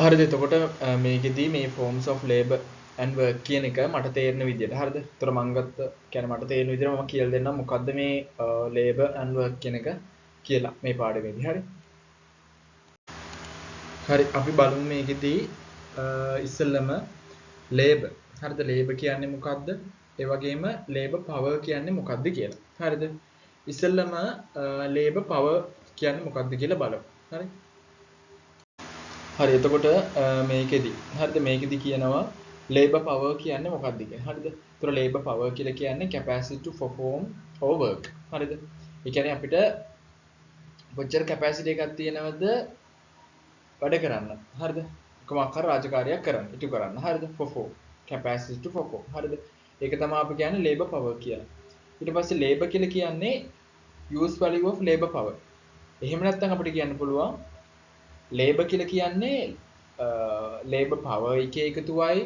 හරිද එතකොට මේකෙදී මේ forms of labor and work කියන එක මට තේරෙන විදිහට හරිද? ඒතර මම ගත්ත කියන්නේ මට තේරෙන විදිහට මම කියලා දෙන්නම් මොකද්ද මේ labor and work කියන එක කියලා මේ පාඩමේදී හරි. හරි අපි බලමු මේකෙදී ඉස්සෙල්ලම labor හරිද labor කියන්නේ මොකද්ද? ඒ වගේම labor power කියන්නේ මොකද්ද කියලා. හරිද? ඉස්සෙල්ලම labor power කියන්නේ මොකද්ද කියලා බලමු. හරි? හරි එතකොට මේකෙදි හරිද මේකෙදි කියනවා labor power කියන්නේ මොකක්ද කියන්නේ හරිද? ඒතර labor power කියලා කියන්නේ capacity to perform or work. හරිද? ඒ කියන්නේ අපිට කොච්චර capacity එකක් තියෙනවද වැඩ කරන්න. හරිද? කොහොමක් හරි රාජකාරියක් කරන්න, ඉටු කරන්න. හරිද? perform capacity to perform. හරිද? ඒක තමයි අපි කියන්නේ labor power කියලා. ඊට පස්සේ labor කියලා කියන්නේ use value of labor power. එහෙම නැත්නම් අපිට කියන්න පුළුවන් labor කියලා කියන්නේ labor power එකේ එකතුවයි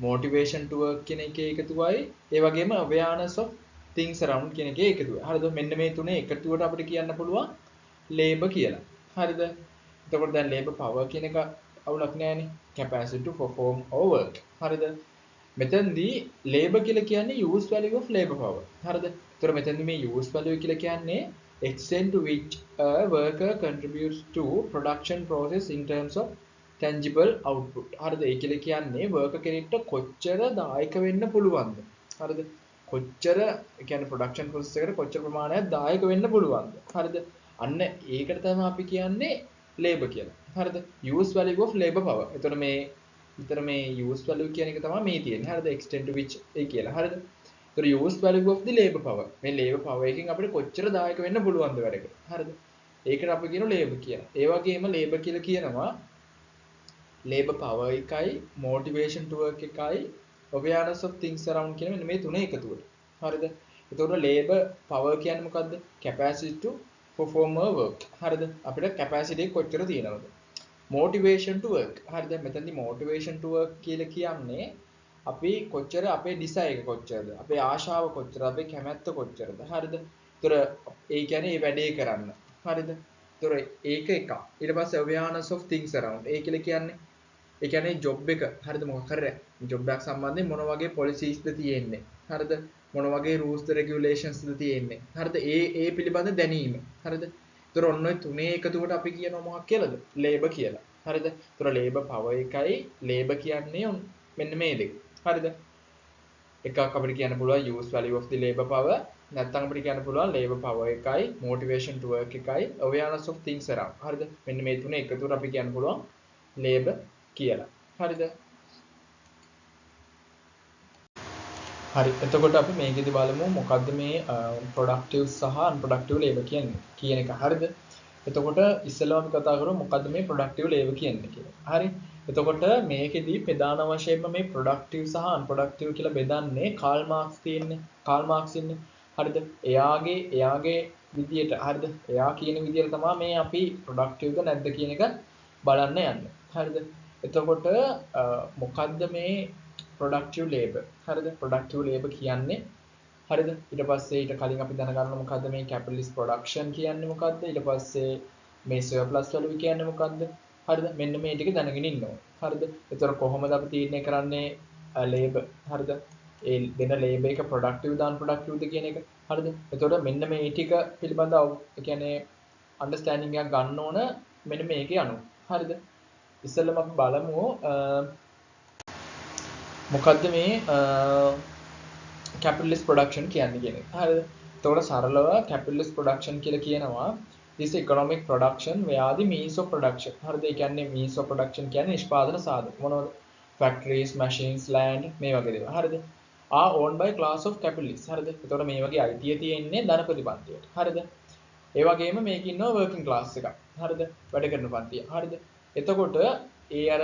motivation to work කියන එකේ එකතුවයි ඒ වගේම awareness of things around කියන එකේ එකතුවයි. හරිද? මෙන්න මේ තුනේ එකතුවට අපිට කියන්න පුළුවන් labor කියලා. හරිද? එතකොට දැන් labor power කියන එක අවුලක් නෑනේ. capacity to perform or work. හරිද? මෙතනදී labor කියලා කියන්නේ use value of labor power. හරිද? ඒතර මෙතනදී මේ use value කියලා කියන්නේ extent to which a worker contributes to production process in terms of tangible output. හරිද? ඒ කියලා කියන්නේ worker කෙනෙක්ට කොච්චර දායක වෙන්න පුළුවන්ද? හරිද? කොච්චර කියන්නේ production process එකට කොච්චර ප්‍රමාණයක් දායක වෙන්න පුළුවන්ද? හරිද? අන්න ඒකට තමයි අපි කියන්නේ labor කියලා. හරිද? use value of labor power. එතකොට මේ use value කියන එක තමයි මේ තියෙන්නේ. හරිද? extent to which ඒ කියලා. හරිද? ඒතර use value of the labor power. මේ labor power එකෙන් අපිට කොච්චර දායක වෙන්න පුළුවන්ද වැඩකට. හරිද? ඒකට අපි කියනවා labor කියලා. ඒ වගේම labor කියලා කියනවා labor power එකයි motivation to work එකයි awareness of things around කියන මෙන්න මේ තුන එකතුවට. හරිද? එතකොට labor power කියන්නේ මොකද්ද? capacity to perform a work. හරිද? අපිට capacity එක කොච්චර තියෙනවද? motivation to work. හරිද? මෙතනදී motivation to work කියලා කියන්නේ අපි කොච්චර අපේ desire එක කොච්චරද? අපේ ආශාව කොච්චරද? අපේ කැමැත්ත කොච්චරද? හරිද? ඒතර ඒ කියන්නේ මේ වැඩේ කරන්න. හරිද? ඒතර ඒක එකක්. ඊට පස්සේ awareness of things around. ඒ කියලා කියන්නේ ඒ කියන්නේ ජොබ් එක හරිද මොකක් හරි ජොබ් එකක් සම්බන්ධයෙන් මොන වගේ policies ද තියෙන්නේ හරිද මොන වගේ rules ද regulations ද තියෙන්නේ හරිද ඒ පිළිබඳ දැනීම හරිද ඒතර ඔන්න ඔය තුනේ එකතුවට අපි කියනවා මොකක් කියලාද labor කියලා හරිද ඒතර labor power එකයි labor කියන්නේ මෙන්න මේ දෙක හරිද එකක් අපිට කියන්න පුළුවන් use value of the labor power නැත්නම් අපිට කියන්න පුළුවන් labor power එකයි motivation to work එකයි awareness of things around හරිද මෙන්න මේ තුනේ එකතුවට අපි කියන්න පුළුවන් labor කියලා. හරිද? හරි. එතකොට අපි මේකෙදි බලමු මොකද්ද මේ productive සහ unproductive labor කියන්නේ කියන එක. හරිද? එතකොට ඉස්සෙල්ලාම අපි කතා කරමු මොකද්ද මේ productive labor කියන්නේ කියලා. හරි. එතකොට මේකෙදි ප්‍රධාන වශයෙන්ම මේ productive සහ unproductive කියලා බෙදන්නේ කාල් මාක්ස් තියෙන්නේ. කාල් මාක්ස් ඉන්නේ. හරිද? එයාගේ විදියට හරිද? එයා කියන විදියට තමයි මේ අපි productiveද නැද්ද කියන එක බලන්න යන්නේ. හරිද? එතකොට මොකද්ද මේ productive labor හරිද productive labor කියන්නේ හරිද ඊට පස්සේ ඊට කලින් අපි දැනගන්න මොකද්ද මේ capitalist production කියන්නේ මොකද්ද ඊට පස්සේ මේ surplus value කියන්නේ මොකද්ද හරිද මෙන්න මේ ටික දැනගෙන ඉන්න ඕනේ හරිද ඒතර කොහොමද අපි තීරණය කරන්නේ labor හරිද ඒ දෙන labor එක productive ද unproductive ද කියන එක හරිද එතකොට මෙන්න මේ ටික පිළිබඳව ඒ කියන්නේ understanding එකක් ගන්න ඕන මෙන්න මේකේ අනුව හරිද ඉස්සෙල්ලම අපි බලමු මොකද්ද මේ capitalist production කියන්නේ කියන එක. හරිද? එතකොට සරලව capitalist production කියලා කියනවා this economic production where the means of production. හරිද? ඒ කියන්නේ means of production කියන්නේ නිෂ්පාදන සාධන. මොනවද? factories, machines, land මේ වගේ දේවල්. හරිද? are owned by class of capitalists. හරිද? එතකොට මේ වගේ අයිතිය තියෙන්නේ ධනපති පන්තියට. හරිද? ඒ වගේම මේකේ ඉන්නවා working class එකක්. හරිද? වැඩ කරන පන්තිය. හරිද? එතකොට ඒ අර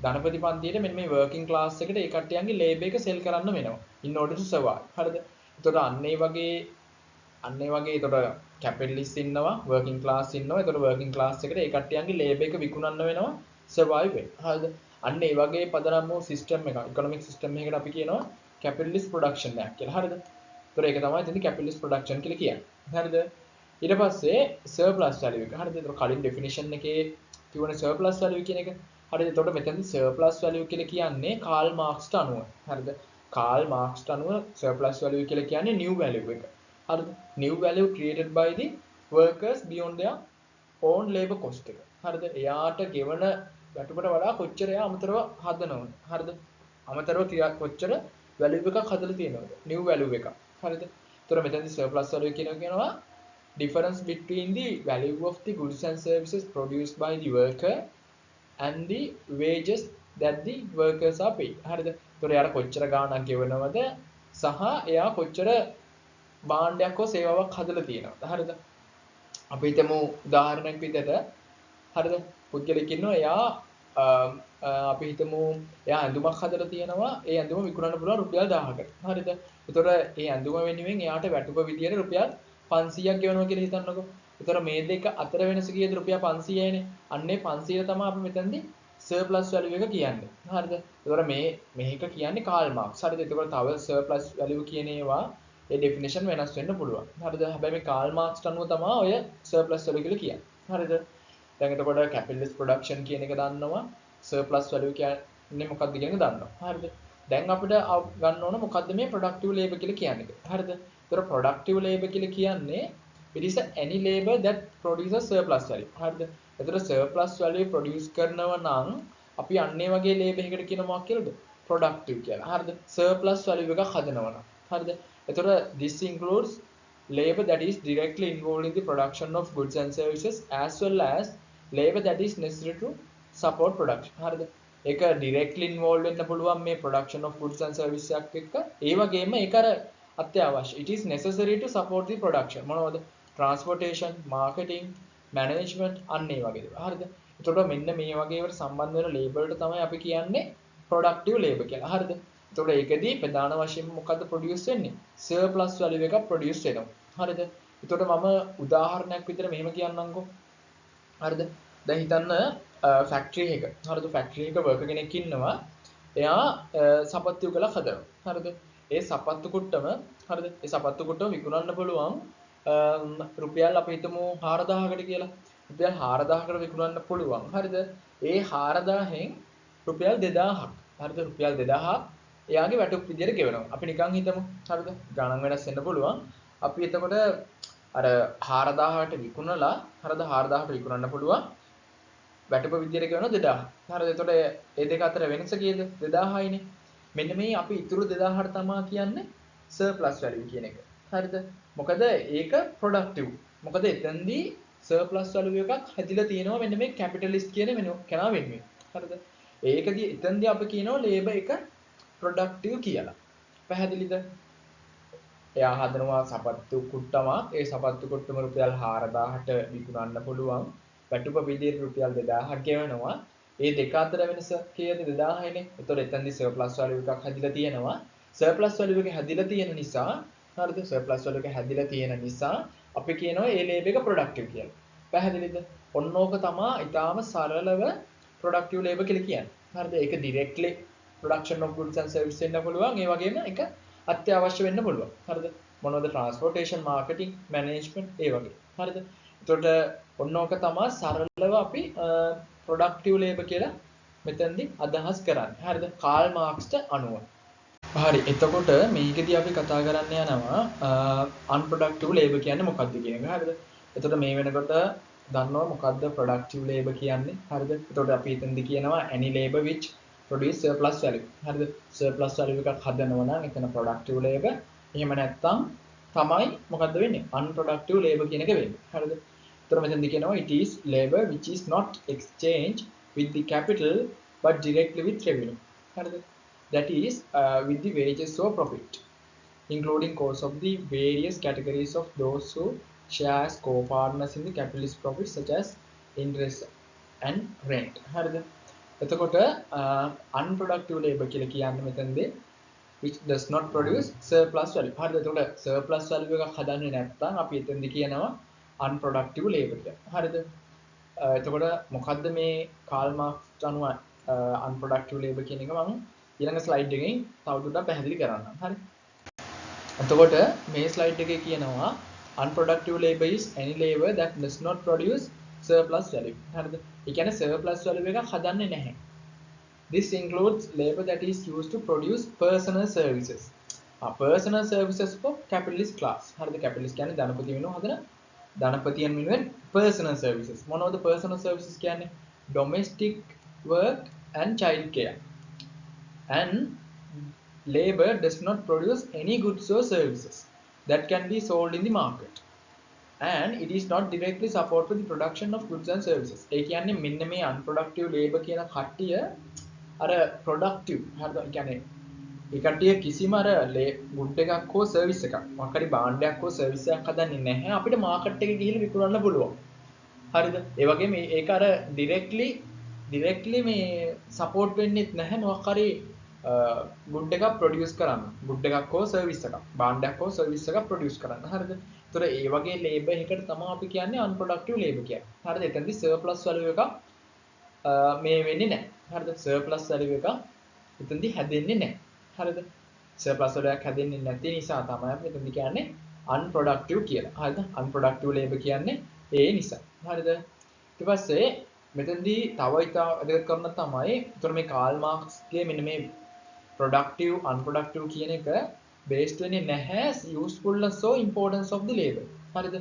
ධනපති පන්තියට මෙන්න මේ working class එකට ඒ කට්ටියන්ගේ labor එක sell කරන්න වෙනවා in order to survive. හරිද? එතකොට අන්න ඒ වගේ එතකොට capitalist ඉන්නවා working class ඉන්නවා. එතකොට working class එකට ඒ කට්ටියන්ගේ labor එක විකුණන්න වෙනවා survive වෙන්න. හරිද? අන්න ඒ වගේ පදනම් වූ system එකක් economic system එකකට අපි කියනවා capitalist production එකක් කියලා. හරිද? එතකොට ඒක තමයි ඉතින් capitalist production කියලා කියන්නේ. හරිද? ඊට පස්සේ surplus value එක. හරිද? ඒක කලින් definition එකේ කිව්වනේ surplus value කියන එක. හරිද? එතකොට මෙතනදී surplus value කියලා කියන්නේ කාල් මාක්ස්ට අනුව. හරිද? කාල් මාක්ස්ට අනුව surplus value කියලා කියන්නේ new value එක. හරිද? new value created by the workers beyond their own labor cost එක. හරිද? එයාට ගෙවන වැටුපට වඩා කොච්චර එයා අමතරව හදනවද? හරිද? අමතරව කොච්චර value එකක් හදලා තියෙනවද? new value එකක්. හරිද? එතකොට මෙතනදී surplus value කියනවා difference between the value of the goods and services produced by the worker and the wages that the workers are paid. හරිද? ඒතකොට එයාට කොච්චර ගාණක් ගෙවනවද සහ එයා කොච්චර භාණ්ඩයක් හෝ සේවාවක් හදලා තියෙනවද? හරිද? අපි හිතමු උදාහරණයක් විදිහට හරිද? පුද්ගලෙක් ඉන්නවා එයා අපි හිතමු එයා ඇඳුමක් හදලා තියෙනවා. ඒ ඇඳුම විකුණන්න පුළුවන් රුපියල් 1000කට. හරිද? ඒතකොට ඒ ඇඳුම වෙනුවෙන් එයාට වැටුප විදියට රුපියල් 500ක් ගෙවනවා කියලා හිතන්නකෝ. ඒතර මේ දෙක අතර වෙනස කීයද? රුපියල් 500යිනේ. අන්නේ 500 තමයි අපි මෙතනදී surplus value එක කියන්නේ. හරිද? ඒතර මේක කියන්නේ කාල් මාක්ස්. හරිද? ඒතකොට තව surplus value කියන ඒවා ඒ definition වෙනස් වෙන්න පුළුවන්. හරිද? හැබැයි මේ කාල් මාක්ස්ට අනුව තමයි ඔය surplus value කියලා කියන්නේ. හරිද? දැන් එතකොට capitalist production කියන එක දන්නවා. surplus value කියන්නේ මොකක්ද කියන එක දන්නවා. හරිද? දැන් අපිට ගන්න ඕන මොකද්ද මේ productive labor කියලා කියන්නේ. හරිද? ඒතර productive labor කියලා කියන්නේ it is any labor that produces surplus value. හරිද? ඒතර surplus value produce කරනවා නම් අපි අන්නේ වගේ labor එකකට කියන මොකක් කියලාද? productive කියලා. හරිද? surplus value එකක් හදනවා නම්. හරිද? ඒතර this includes labor that is directly involved in the production of goods and services as well as labor that is necessary to support production. හරිද? ඒක directly involved වෙන්න පුළුවන් මේ production of goods and services එකක් එක්ක. ඒ වගේම ඒක අර අත්‍යවශ්‍ය. It is necessary to support the production. මොනවද? Transportation, marketing, management අන්න ඒ වගේ දේවල්. හරිද? එතකොට මෙන්න මේ වගේ ඒවට සම්බන්ධ වෙන label වලට තමයි අපි කියන්නේ productive labor කියලා. හරිද? එතකොට ඒකෙදී ප්‍රධාන වශයෙන්ම මොකද්ද produce වෙන්නේ? surplus value එකක් produce වෙනවා. හරිද? එතකොට මම උදාහරණයක් විදිහට මෙහෙම කියන්නම්කෝ. හරිද? දැන් හිතන්න ෆැක්ටරි එක. හරිද? ෆැක්ටරි එක වර්කර් කෙනෙක් ඉන්නවා. එයා සපත්තු ගලක් හදනවා. හරිද? ඒ සපත්තු කුට්ටම හරිද? ඒ සපත්තු කුට්ටම විකුණන්න පුළුවන් රුපියල් අපි හිතමු 4000කට කියලා. රුපියල් 4000කට විකුණන්න පුළුවන්. හරිද? ඒ 4000න් රුපියල් 2000ක්. හරිද? රුපියල් 2000ක් එයාගේ වැටුප් විදියට ගෙවනවා. අපි නිකන් හිතමු. හරිද? ගණන් වෙනස් වෙන්න පුළුවන්. අපි එතකොට අර 4000ට විකුණලා හරිද 4000ට විකුණන්න පුළුවන් වැටුප විදියට ගෙවනවා 2000. හරිද? එතකොට ඒ දෙක අතර වෙනස කීයද? 2000යිනේ. මෙන්න මේ අපි ඉතුරු 2000ට තමයි කියන්නේ surplus value කියන එක. හරිද? මොකද ඒක productive. මොකද එතෙන්දී surplus value එකක් හැදිලා තියෙනවා මෙන්න මේ capitalist කියන කෙනා වෙනුවෙන්. හරිද? ඒකදී එතෙන්දී අපි කියනවා labor එක productive කියලා. පැහැදිලිද? එයා හදනවා සපත්තු කුට්ටමක්. ඒ සපත්තු කුට්ටම රුපියල් 4000ට විකුණන්න පුළුවන්. වැටුප විදියට රුපියල් 2000ක් ගෙවනවා. ඒ දෙක අතර වෙනස කීයද? 2000යිනේ. ඒතකොට එතනදී surplus value එකක් හැදිලා තියෙනවා. surplus value එක හැදිලා තියෙන නිසා හරිද? surplus value එක හැදිලා තියෙන නිසා අපි කියනවා ඒ labor එක productive කියලා. පැහැදිලිද? ඔන්නෝක තමයි ඊටාම සරලව productive labor කියලා කියන්නේ. හරිද? ඒක directly production of goods and services වෙන්න පුළුවන්. ඒ වගේම ඒක අත්‍යවශ්‍ය වෙන්න පුළුවන්. හරිද? මොනවද? transportation, marketing, management ඒ වගේ. හරිද? එතකොට ඔන්නෝක තමයි සරලව අපි productive labor කියලා මෙතෙන්දී අදහස් කරන්නේ. හරිද? කාල් මාක්ස්ට අනුව. හරි. එතකොට මේකෙදී අපි කතා කරන්න යනවා unproductive labor කියන්නේ මොකක්ද කියන එක. හරිද? එතකොට මේ වෙනකොට දන්නවා මොකක්ද productive labor කියන්නේ. හරිද? එතකොට අපි එතෙන්දී කියනවා any labor which produce surplus value. හරිද? surplus value එකක් හදනවා නම් එතන productive labor. එහෙම නැත්නම් තමයි මොකද්ද වෙන්නේ? unproductive labor කියන එක වෙන්නේ. හරිද? එතකොට මෙතෙන්දී කියනවා it is labor which is not exchanged with the capital but directly with revenue. හරිද? That is with the wages or profit, including costs of the various categories of those who share as co-partners in the capitalist profits such as interest and rent. හරිද? එතකොට unproductive labor කියලා කියන්නේ මෙතනදී which does not produce surplus value. හරිද? එතකොට surplus value එකක් හදන්නේ නැත්නම් අපි එතනදී කියනවා unproductive labor කියලා. හරිද? එතකොට මොකද්ද මේ කාල් මාක්ස් අනුව unproductive labor කියන එක මම ඊළඟ ස්ලයිඩ් එකෙන් තවදුරටත් පැහැදිලි කරන්නම්. හරි. එතකොට මේ ස්ලයිඩ් එකේ කියනවා unproductive labor is any labor that does not produce surplus value. හරිද? ඒ කියන්නේ surplus value එකක් හදන්නේ නැහැ. This includes labor that is used to produce personal services. Personal services for capitalist class. හරිද? capitalist කියන්නේ ධනපති වෙනුව හදන ධනපතියන් වෙනුවෙන් personal services. මොනවද personal services කියන්නේ? Domestic work and child care. And labor does not produce any goods or services that can be sold in the market. And it is not directly support for the production of goods and services. ඒ කියන්නේ මෙන්න මේ unproductive labor කියන කට්ටිය අර productive හරිද? ඒ කියන්නේ ඒ කට්ටිය කිසිම අර good එකක් හෝ service එකක් මොකක් හරි භාණ්ඩයක් හෝ service එකක් හදන්නේ නැහැ අපිට market එකේ ගිහිල්ලා විකුණන්න පුළුවන්. හරිද? ඒ වගේම ඒක අර directly මේ support වෙන්නේත් නැහැ මොකක් හරි good එකක් produce කරන්න. good එකක් හෝ service එකක් භාණ්ඩයක් හෝ service එකක් produce කරන්න. හරිද? ඒතර ඒ වගේ labor එකකට තමයි අපි කියන්නේ unproductive labor කියන්නේ. හරිද? එතනදී surplus value එකක් මේ වෙන්නේ නැහැ. හරිද? surplus value එකක් එතනදී හැදෙන්නේ නැහැ. හරිද? surplus value එකක් හැදෙන්නේ නැති නිසා තමයි අපි එතනදී කියන්නේ unproductive කියලා. හරිද? unproductive labor කියන්නේ ඒ නිසා. හරිද? ඊට පස්සේ මෙතනදී තව ඉතා වැදගත් කරන තමයි ඒතර මේ කාල් මාක්ස්ගේ මෙන්න මේ productive unproductive කියන එක based වෙන්නේ නැහැ usefulness or importance of the labor. හරිද?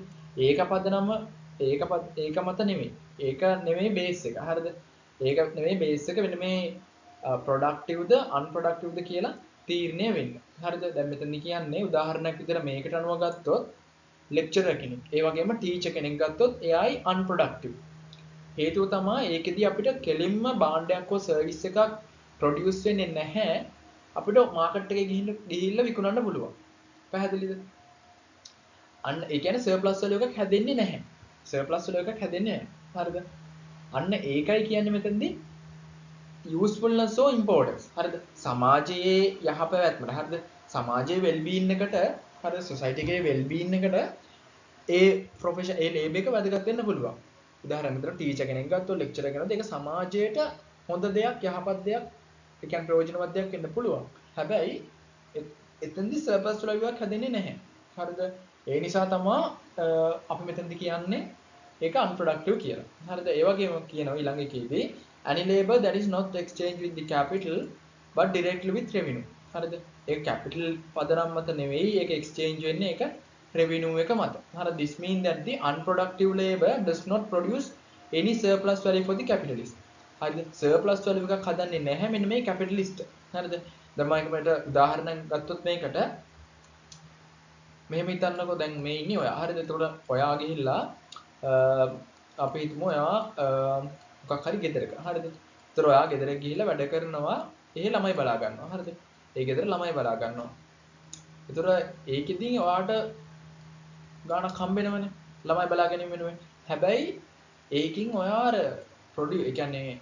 ඒක පදනම ඒක මත නෙමෙයි. ඒක නෙමෙයි base එක. හරිද? ඒක නෙමෙයි base එක වෙන මේ productive ද unproductive ද කියලා තීරණය වෙන්නේ. හරිද? දැන් මෙතනදී කියන්නේ උදාහරණයක් විදිහට මේකට අනුව ගත්තොත් lecturer කෙනෙක්. ඒ වගේම teacher කෙනෙක් ගත්තොත් එයායි unproductive. හේතුව තමයි ඒකෙදී අපිට කෙලින්ම භාණ්ඩයක් හෝ සර්විස් එකක් ප්‍රොඩියුස් වෙන්නේ නැහැ අපිට මාකට් එකේ ගිහිල්ලා විකුණන්න පුළුවන්. පැහැදිලිද? අන්න ඒ කියන්නේ සර්ප්ලස් වල එකක් හැදෙන්නේ නැහැ. සර්ප්ලස් වල එකක් හැදෙන්නේ නැහැ. හරිද? අන්න ඒකයි කියන්නේ මෙතනදී usefulness or importance. හරිද? සමාජයේ යහපැවැත්මට හරිද? සමාජයේ well being එකට හරිද? society එකේ well being එකට ඒ profession ඒ label එක වැදගත් වෙන්න පුළුවන්. උදාහරණයක් විදිහට ටීචර් කෙනෙක් ගත්තොත් ලෙක්චරර් කෙනෙක් ඒක සමාජයට හොඳ දෙයක් යහපත් දෙයක් ඒ කියන්නේ ප්‍රයෝජනවත් දෙයක් වෙන්න පුළුවන්. හැබැයි එතෙන්දි සර්පස් වල විවක් හැදෙන්නේ නැහැ. හරිද? ඒ නිසා තමයි අපි මෙතෙන්දි කියන්නේ ඒක unproductive කියලා. හරිද? ඒ වගේම කියනවා ඊළඟ එකේදී any labor that is not exchanged with the capital but directly with revenue. හරිද? ඒක capital පදනම් මත නෙවෙයි ඒක exchange වෙන්නේ ඒක revenue එක මත. හරිද? This means that the unproductive labor does not produce any surplus value for the capitalist. හරිද? surplus value එකක් හදන්නේ නැහැ මෙන්න මේ capitalist. හරිද? දැන් මම මේකට උදාහරණයක් ගත්තොත් මේකට මෙහෙම හිතන්නකෝ දැන් මේ ඉන්නේ ඔයා. හරිද? එතකොට ඔයා ගිහිල්ලා අපි හිතමු ඔයා මොකක් හරි ගෙදරක. හරිද? ඒතර ඔයා ගෙදරට ගිහිල්ලා වැඩ කරනවා. එහෙ ළමයි බලා ගන්නවා. හරිද? ඒ ගෙදර ළමයි බලා ගන්නවා. ඒතර ඒකෙදී ඔයාට ගාණක් හම්බ වෙනවනේ. ළමයි බලා ගැනීම වෙනුවෙන්. හැබැයි ඒකින් ඔයා අර ඒ කියන්නේ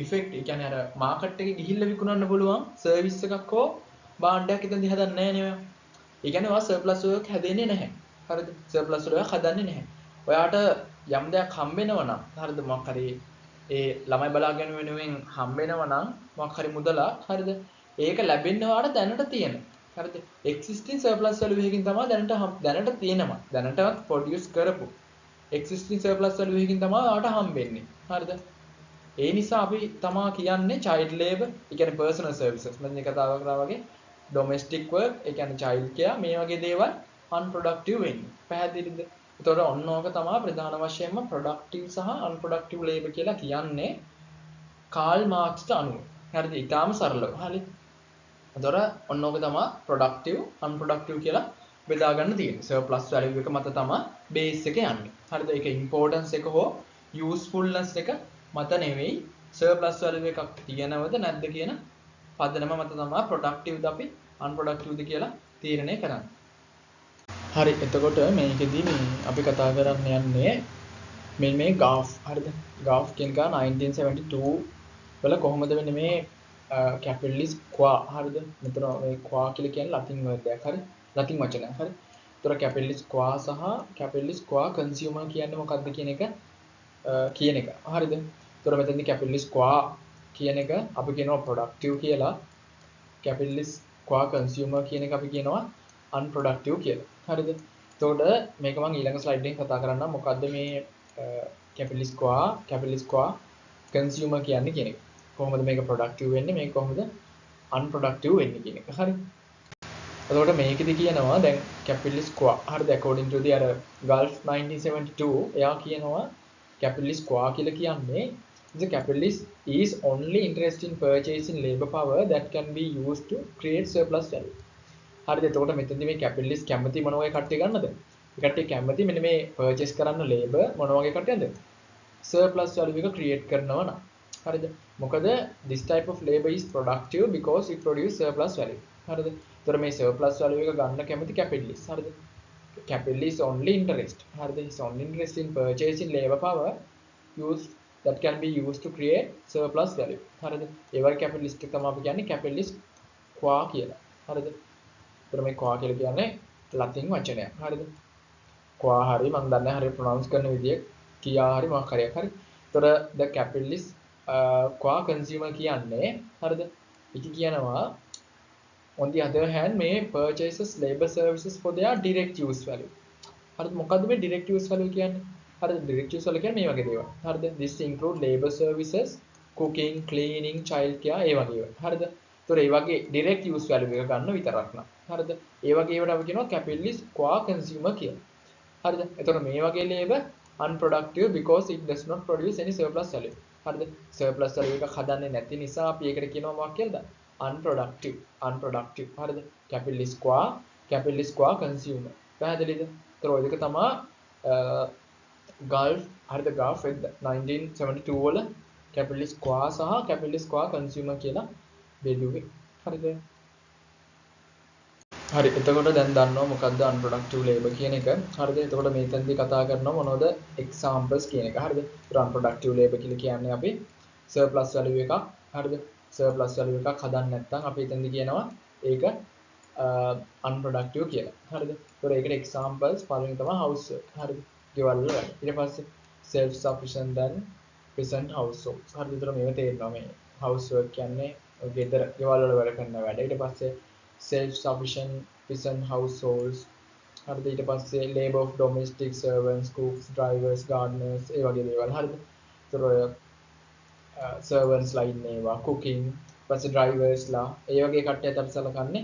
ඉෆෙක්ට් ඒ කියන්නේ අර මාකට් එකේ ගිහිල්ලා විකුණන්න පුළුවන් සර්විස් එකක් හෝ භාණ්ඩයක් ඉතින් හදන්නේ නැහැ නේ ඔයා. ඒ කියන්නේ ඔයා සර්ප්ලස් එකක් හැදෙන්නේ නැහැ. හරිද? සර්ප්ලස් එකක් හදන්නේ නැහැ. ඔයාට යම් දෙයක් හම්බ වෙනවා නම් හරිද මොකක් හරි ඒ ළමයි බලා ගැනීම වෙනුවෙන් හම්බ වෙනවා නම් මොකක් හරි මුදලක් හරිද? ඒක ලැබෙන්න ඔයාට දැනට තියෙන. හරිද? existing surplus value එකකින් තමයි දැනට තියෙනවා. දැනටවත් produce කරපු existing surplus value එකකින් තමයි ඔයාට හම්බෙන්නේ. හරිද? ඒ නිසා අපි තමා කියන්නේ child labor, ඒ කියන්නේ personal services. මම මේ කතාව කරා වගේ domestic work, ඒ කියන්නේ child care මේ වගේ දේවල් unproductive වෙන්නේ. පැහැදිලිද? ඒතකොට ඔන්න ඕක තමයි ප්‍රධාන වශයෙන්ම productive සහ unproductive labor කියලා කියන්නේ කාල් මාක්ස්ට අනුව. හරිද? ඊටාම සරලව. හරි. ඒතකොට ඔන්න ඕක තමයි productive unproductive කියලා බෙදා ගන්න තියෙන්නේ. surplus value එක මත තමයි base එක යන්නේ. හරිද? ඒක importance එක හෝ usefulness එක මත නෙවෙයි surplus value එකක් තියනවද නැද්ද කියන පදනම මත තමයි productive ද අපි unproductive ද කියලා තීරණය කරන්නේ. හරි එතකොට මේකෙදී මේ අපි කතා කරන්න යන්නේ මේ graph හරිද? graph කියන එක 1972 වල කොහොමද වෙන්නේ මේ capitalist qua හරිද? මෙතන මේ qua කියලා කියන්නේ ලතින් වර්ඩ් එකක් හරි? ලතින් වචනයක් හරි? ඒතර capitalist qua සහ capitalist qua consumer කියන්නේ මොකක්ද කියන එක හරිද? ඒතර මෙතනදී capitalist qua කියන එක අපි කියනවා productive කියලා. capitalist qua consumer කියන එක අපි කියනවා unproductive කියලා. හරිද? එතකොට මේක මම ඊළඟ ස්ලයිඩ් එකෙන් කතා කරන්නම්. මොකද්ද මේ capital square consumer කියන්නේ කියන එක. කොහොමද මේක productive වෙන්නේ මේක කොහොමද unproductive වෙන්නේ කියන එක. හරි. එතකොට මේකෙදි කියනවා දැන් capital square හරිද according to the අර Gulf 1972 එයා කියනවා capital square කියලා කියන්නේ the capitalist is only interested in purchasing labor power that can be used to create surplus value. හරිද එතකොට මෙතනදී මේ capitalist කැමති මොන වගේ කට්ටිය ගන්නද? ඒ කට්ටිය කැමති මෙන්න මේ purchase කරන්න labor මොන වගේ කට්ටියද? surplus value එක create කරනවා නම්. හරිද? මොකද this type of labor is productive because it produce surplus value. හරිද? එතකොට මේ surplus value එක ගන්න කැමති capitalist. හරිද? capitalist only interest. හරිද? is only interested in purchasing labor power used that can be used to create surplus value. හරිද? ඒ වගේ capitalist එක තමයි අපි කියන්නේ capitalist qua කියලා. හරිද? එතකොට මේ qua කියලා කියන්නේ ලතින් වචනයක්. හරිද? qua හරි මම දන්නේ හරිය ප්‍රොනවුන්ස් කරන විදිය කියා හරි මොකක් හරි හරි. එතකොට the capitalist qua consumer කියන්නේ හරිද? ඉති කියනවා on the other hand may purchases labor services for their direct use value. හරිද? මොකද්ද මේ direct use value කියන්නේ? හරිද? direct use value කියන්නේ මේ වගේ දේවල්. හරිද? this include labor services, cooking, cleaning, child care ඒ වගේ ඒවා. හරිද? ඒතොර ඒ වගේ direct use value එක ගන්න විතරක් නා. හරිද? ඒ වගේ ඒවට අපි කියනවා capitalist qua consumer කියලා. හරිද? එතකොට මේ වගේ labor unproductive because it does not produce any surplus value. හරිද? surplus value එකක් හදන්නේ නැති නිසා අපි ඒකට කියනවා මොකක් කියලාද? unproductive. හරිද? capitalist qua consumer. පැහැදිලිද? ඒතර ඔය දෙක තමයි Gulf හරිද? Gulf 1972 වල capitalist qua සහ capitalist qua consumer කියලා බෙදුවේ. හරිද? හරි එතකොට දැන් දන්නවා මොකක්ද unproductive labor කියන එක. හරිද? එතකොට මේතෙන්දී කතා කරනවා මොනවද examples කියන එක. හරිද? ඒතර unproductive labor කියලා කියන්නේ අපි surplus value එකක්. හරිද? surplus value එකක් හදන්න නැත්නම් අපි එතෙන්දී කියනවා ඒක unproductive කියලා. හරිද? ඒතර ඒකට examples පළවෙනි තමයි housework. හරිද? ගෙවල් වල වැඩ. ඊට පස්සේ self sufficient and peasant households. හරිද? ඒතර මේව තේරෙනවා මේ housework කියන්නේ ගෙදර ගෙවල් වල වැඩ කරන වැඩ. ඊට පස්සේ self-sufficient peasant households. හරිද? ඊට පස්සේ labor of domestic servants, cooks, drivers, gardeners ඒ වගේ දේවල්. හරිද? ඒතර ඔය servants ලා ඉන්නේ ඒවා cooking, ඊපස්සේ drivers ලා ඒ වගේ කට්ටියත් අපි සලකන්නේ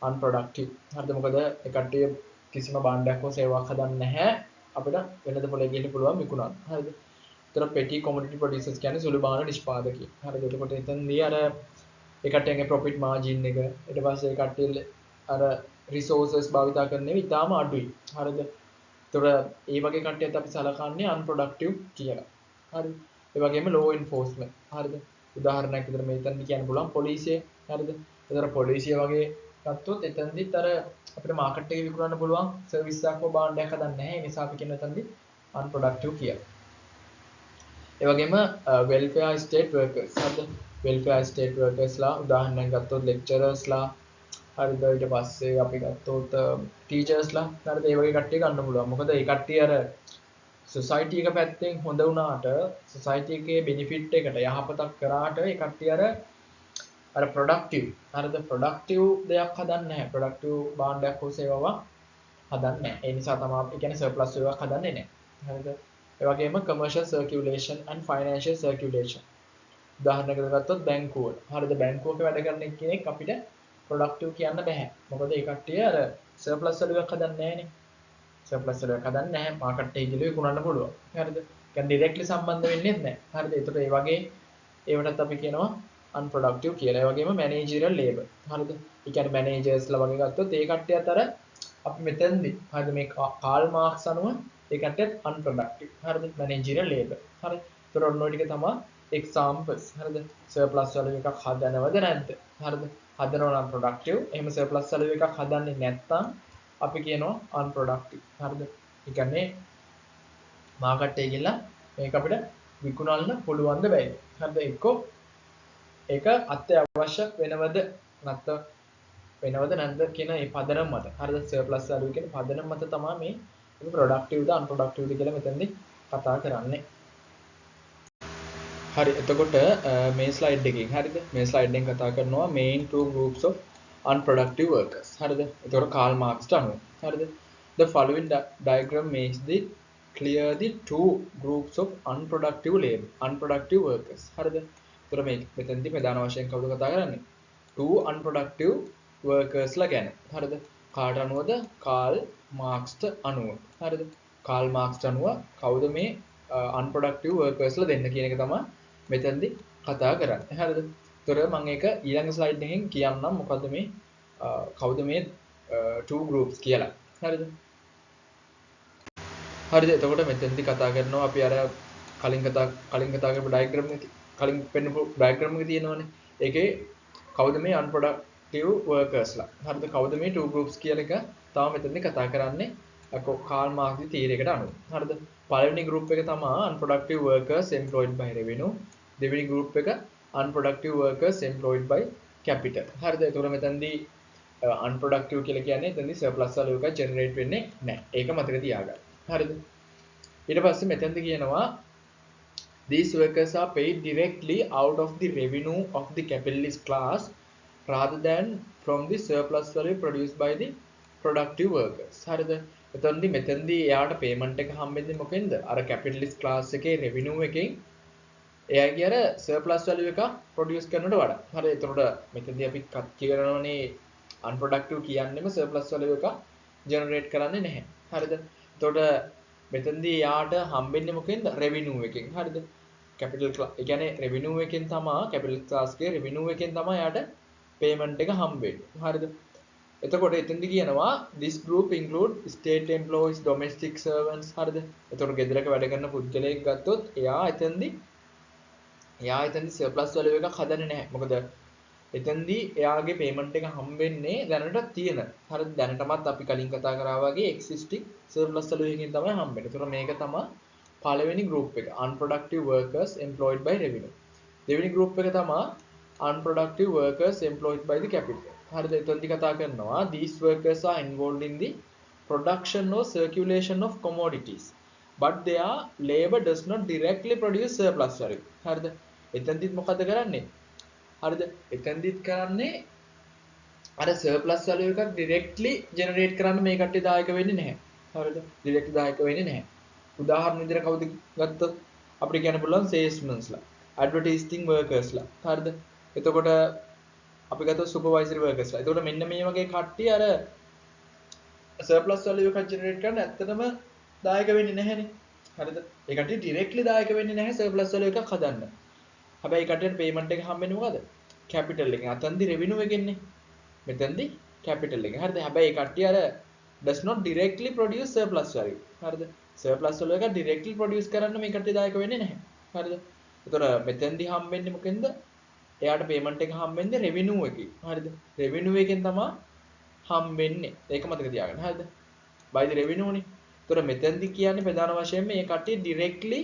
unproductive. හරිද? මොකද ඒ කට්ටිය කිසිම භාණ්ඩයක් හෝ සේවාවක් හදන්නේ නැහැ. අපිට වෙනද පොලේ ගිහින් පුළුවන් විකුණන්න. හරිද? ඒතර petty commodity producers කියන්නේ සුළු භාණ්ඩ නිෂ්පාදකයෝ. හරිද? එතකොට එතනදී අර ඒ කට්ටියගේ profit margin එක ඊට පස්සේ ඒ කට්ටිය අර resources භාවිතා කරන්නේ ඉතාලම අඩුයි. හරිද? ඒතර ඒ වගේ කට්ටියත් අපි සලකන්නේ unproductive කියලා. හරිද? ඒ වගේම law enforcement. හරිද? උදාහරණයක් විදිහට මෙතනදී කියන්න පුළුවන් පොලිසිය. හරිද? ඒතර පොලිසිය වගේ ගත්තොත් එතනදිත් අර අපිට මාකට් එකේ විකුණන්න පුළුවන් සර්විස් එකක් හෝ භාණ්ඩයක් හදන්න නැහැ. ඒ නිසා අපි කියන එතනදී unproductive කියලා. ඒ වගේම welfare state workers. හරිද? welfare state workers ලා උදාහරණයක් ගත්තොත් lecturers ලා හරිද? ඊට පස්සේ අපි ගත්තොත් teachers ලා හරිද? ඒ වගේ කට්ටිය ගන්න පුළුවන්. මොකද ඒ කට්ටිය අර society එක පැත්තෙන් හොඳ වුණාට society එකේ benefit එකට යහපතක් කරාට ඒ කට්ටිය අර productive හරිද? productive දෙයක් හදන්නේ නැහැ. productive භාණ්ඩයක් හෝ සේවාවක් හදන්නේ නැහැ. ඒ නිසා තමයි ඒ කියන්නේ surplus එකක් හදන්නේ නැහැ. හරිද? ඒ වගේම commercial circulation and financial circulation. උදාහරණයකට ගත්තොත් බැංකුව. හරිද? බැංකුවක වැඩ කරන කෙනෙක් අපිට productive කියන්න බෑ. මොකද ඒ කට්ටිය අර surplus value එකක් හදන්නේ නැහනේ. surplus value එකක් හදන්නේ නැහැ. මාකට් එකේ ගිහලා විකුණන්න පුළුවන්. හරිද? කියන්නේ directly සම්බන්ධ වෙන්නේ නැහැ. හරිද? ඒතකොට ඒ වගේ ඒවටත් අපි කියනවා unproductive කියලා. ඒ වගේම managerial labor. හරිද? ඒ කියන්නේ managers ලා වගේ ගත්තොත් ඒ කට්ටියත් අර අපි මෙතෙන්දී හරිද මේ කාල් මාක්ස් අනුව ඒ කට්ටියත් unproductive. හරිද? managerial labor. හරි. ඒතකොට ඔන්න ඔය ටික තමයි examples. හරිද? surplus value එකක් හදනවද නැද්ද? හරිද? හදනවා නම් productive. එහෙම surplus value එකක් හදන්නේ නැත්නම් අපි කියනවා unproductive. හරිද? ඒ කියන්නේ මාකට් එකේ ගිහලා මේක අපිට විකුණන්න පුළුවන්ද බැයිද? හරිද? එක්කෝ ඒක අත්‍යවශ්‍ය වෙනවද නැත්නම් වෙනවද නැද්ද කියන මේ පදනම මත. හරිද? surplus value කියන පදනම මත තමයි මේ productive ද unproductive ද කියලා මෙතනදී කතා කරන්නේ. හරි එතකොට මේ ස්ලයිඩ් එකකින් හරිද? මේ ස්ලයිඩ් එකෙන් කතා කරනවා main two groups of unproductive workers. හරිද? එතකොට කාල් මාක්ස්ට අනුව. හරිද? The following diagram makes the clear the two groups of unproductive workers. හරිද? ඒතර මේ මෙතනදී ප්‍රධාන වශයෙන් කවුද කතා කරන්නේ? two unproductive workers ලා ගැන. හරිද? කාට අනුවද? කාල් මාක්ස්ට අනුව. හරිද? කාල් මාක්ස්ට අනුව කවුද මේ unproductive workers ලා දෙන්න කියන එක තමයි මෙතනදී කතා කරන්නේ. හරිද? ඒතර මම ඒක ඊළඟ ස්ලයිඩ් එකෙන් කියන්නම් මොකද්ද මේ කවුද මේ two groups කියලා. හරිද? හරිද? එතකොට මෙතෙන්දී කතා කරනවා අපි අර කලින් කතා කරපු ඩයග්‍රෑම් එක කලින් පෙන්නපු ඩයග්‍රෑම් එක තියෙනවනේ. ඒකේ කවුද මේ unproductive workers ලා? හරිද? කවුද මේ two groups කියලා එක තමයි මෙතෙන්දී කතා කරන්නේ කාල් මාක්ස්ගේ තීරයකට අනුව. හරිද? පළවෙනි group එක තමයි unproductive workers employed by revenue. දෙවෙනි group එක unproductive workers employed by capital. හරිද? එතකොට මෙතෙන්දී unproductive කියලා කියන්නේ එතනදී surplus value එකක් generate වෙන්නේ නැහැ. ඒක මතක තියාගන්න. හරිද? ඊට පස්සේ මෙතෙන්දී කියනවා these workers are paid directly out of the revenue of the capitalist class rather than from the surplus value produced by the productive workers. හරිද? එතනදී මෙතෙන්දී එයාට payment එක හම්බෙන්නේ මොකෙන්ද? අර capitalist class එකේ revenue එකෙන් එයාගේ අර surplus value එක produce කරනවට වඩා. හරි. එතකොට මෙතෙන්දී අපි කියනවනේ unproductive කියන්නේම surplus value එක generate කරන්නේ නැහැ. හරිද? එතකොට මෙතෙන්දී යාට හම්බෙන්නේ මොකෙන්ද? revenue එකෙන්. හරිද? capital ඒ කියන්නේ revenue එකෙන් තමයි capital class එකේ revenue එකෙන් තමයි යාට payment එක හම්බෙන්නේ. හරිද? එතකොට එතෙන්දී කියනවා this group include state employees, domestic servants. හරිද? එතකොට ගෙදරක වැඩ කරන පුද්ගලයෙක් ගත්තොත් එයා එතෙන්දී surplus value එකක් හදන්නේ නැහැ. මොකද එතෙන්දී එයාගේ payment එක හම්බෙන්නේ දැනට තියෙන. හරිද? දැනටමත් අපි කලින් කතා කරා වගේ existing surplus value එකකින් තමයි හම්බෙන්නේ. ඒතර මේක තමයි පළවෙනි group එක. unproductive workers employed by revenue. දෙවෙනි group එක තමයි unproductive workers employed by the capital. හරිද? එතෙන්දී කතා කරනවා these workers are involved in the production or circulation of commodities, but their labor does not directly produce surplus value. හරිද? එතෙන්දිත් මොකද කරන්නේ? හරිද? එතෙන්දිත් කරන්නේ අර surplus value එකක් directly generate කරන්න මේ කට්ටිය දායක වෙන්නේ නැහැ. හරිද? directly දායක වෙන්නේ නැහැ. උදාහරණ විදිහට කවුද ගත්තොත් අපිට කියන්න පුළුවන් salesmen ලා, advertising workers ලා. හරිද? එතකොට අපි ගත්තොත් supervisory workers ලා. එතකොට මෙන්න මේ වගේ කට්ටිය අර surplus value එකක් generate කරන්න ඇත්තටම දායක වෙන්නේ නැහැනේ. හරිද? ඒ කට්ටිය directly දායක වෙන්නේ නැහැ surplus value එකක් හදන්න. හැබැයි කට්ටියට payment එක හම්බෙන්නේ මොකද? capital එකෙන්. අතන්දි revenue එකෙන්නේ. මෙතෙන්දි capital එකෙන්. හරිද? හැබැයි ඒ කට්ටිය අර does not directly produce surplus value. හරිද? surplus value එක directly produce කරන්න මේ කට්ටිය දායක වෙන්නේ නැහැ. හරිද? ඒතර මෙතෙන්දි හම්බෙන්නේ මොකෙන්ද? එයාට payment එක හම්බෙන්නේ revenue එකකින්. හරිද? revenue එකෙන් තමයි හම්බෙන්නේ. ඒක මතක තියාගන්න. හරිද? by the revenue නේ. ඒතර මෙතෙන්දි කියන්නේ ප්‍රධාන වශයෙන් මේ කට්ටිය directly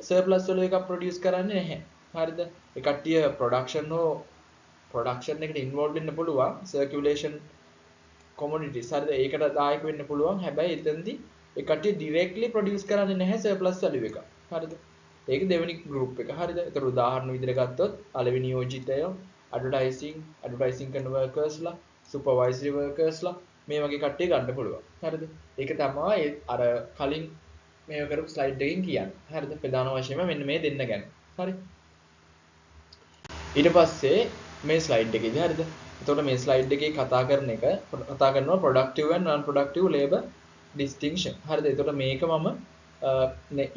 surplus value එකක් produce කරන්නේ නැහැ. හරිද? ඒ කට්ටිය production එකට involved වෙන්න පුළුවන්, circulation commodities. හරිද? ඒකට දායක වෙන්න පුළුවන්. හැබැයි එතෙන්දි ඒ කට්ටිය directly produce කරන්නේ නැහැ surplus value එක. හරිද? ඒක දෙවෙනි group එක. හරිද? ඒතර උදාහරණ විදිහට ගත්තොත් පළවෙනි නියෝජිතය advertising කරන workers ලා, supervisory workers ලා මේ වගේ කට්ටිය ගන්න පුළුවන්. හරිද? ඒක තමයි අර කලින් මේව කරපු slide එකකින් කියන්නේ. හරිද? ප්‍රධාන වශයෙන්ම මෙන්න මේ දෙන්න ගැන. හරි? ඊට පස්සේ මේ slide එකේදී හරිද? එතකොට මේ slide එකේ කතා කරනවා productive and non-productive labor distinction. හරිද? එතකොට මේක මම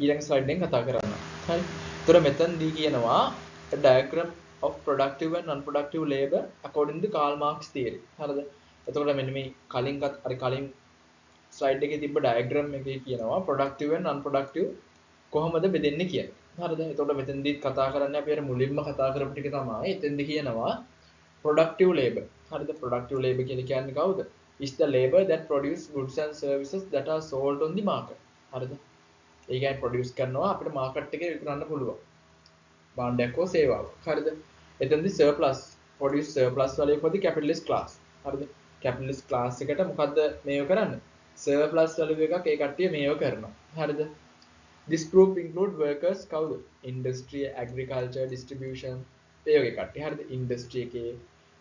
ඊළඟ slide එකෙන් කතා කරනවා. හරි? එතකොට මෙතනදී කියනවා a diagram of productive and non-productive labor according to Karl Marx theory. හරිද? එතකොට මෙන්න මේ කලින් slide එකේ තිබ්බ diagram එකේ කියනවා productive and non-productive කොහොමද බෙදෙන්නේ කියලා. හරිද? එතකොට මෙතෙන්දී කතා කරන්නේ අපි අර මුලින්ම කතා කරපු ටික තමයි. එතෙන්දී කියනවා productive labor. හරිද? productive labor කියලා කියන්නේ කවුද? is the labor that produce goods and services that are sold on the market. හරිද? ඒ කියන්නේ produce කරනවා අපිට market එකේ විකුණන්න පුළුවන්. භාණ්ඩයක් හෝ සේවාවක්. හරිද? එතෙන්දී produce surplus value for the capitalist class. හරිද? capitalist class එකට මොකද්ද මේව කරන්නේ? surplus value එකක් ඒ කට්ටිය මේව කරනවා. හරිද? This group include workers කවුද? industry, agriculture, distribution ඒ වගේ කට්ටිය. හරිද? industry එකේ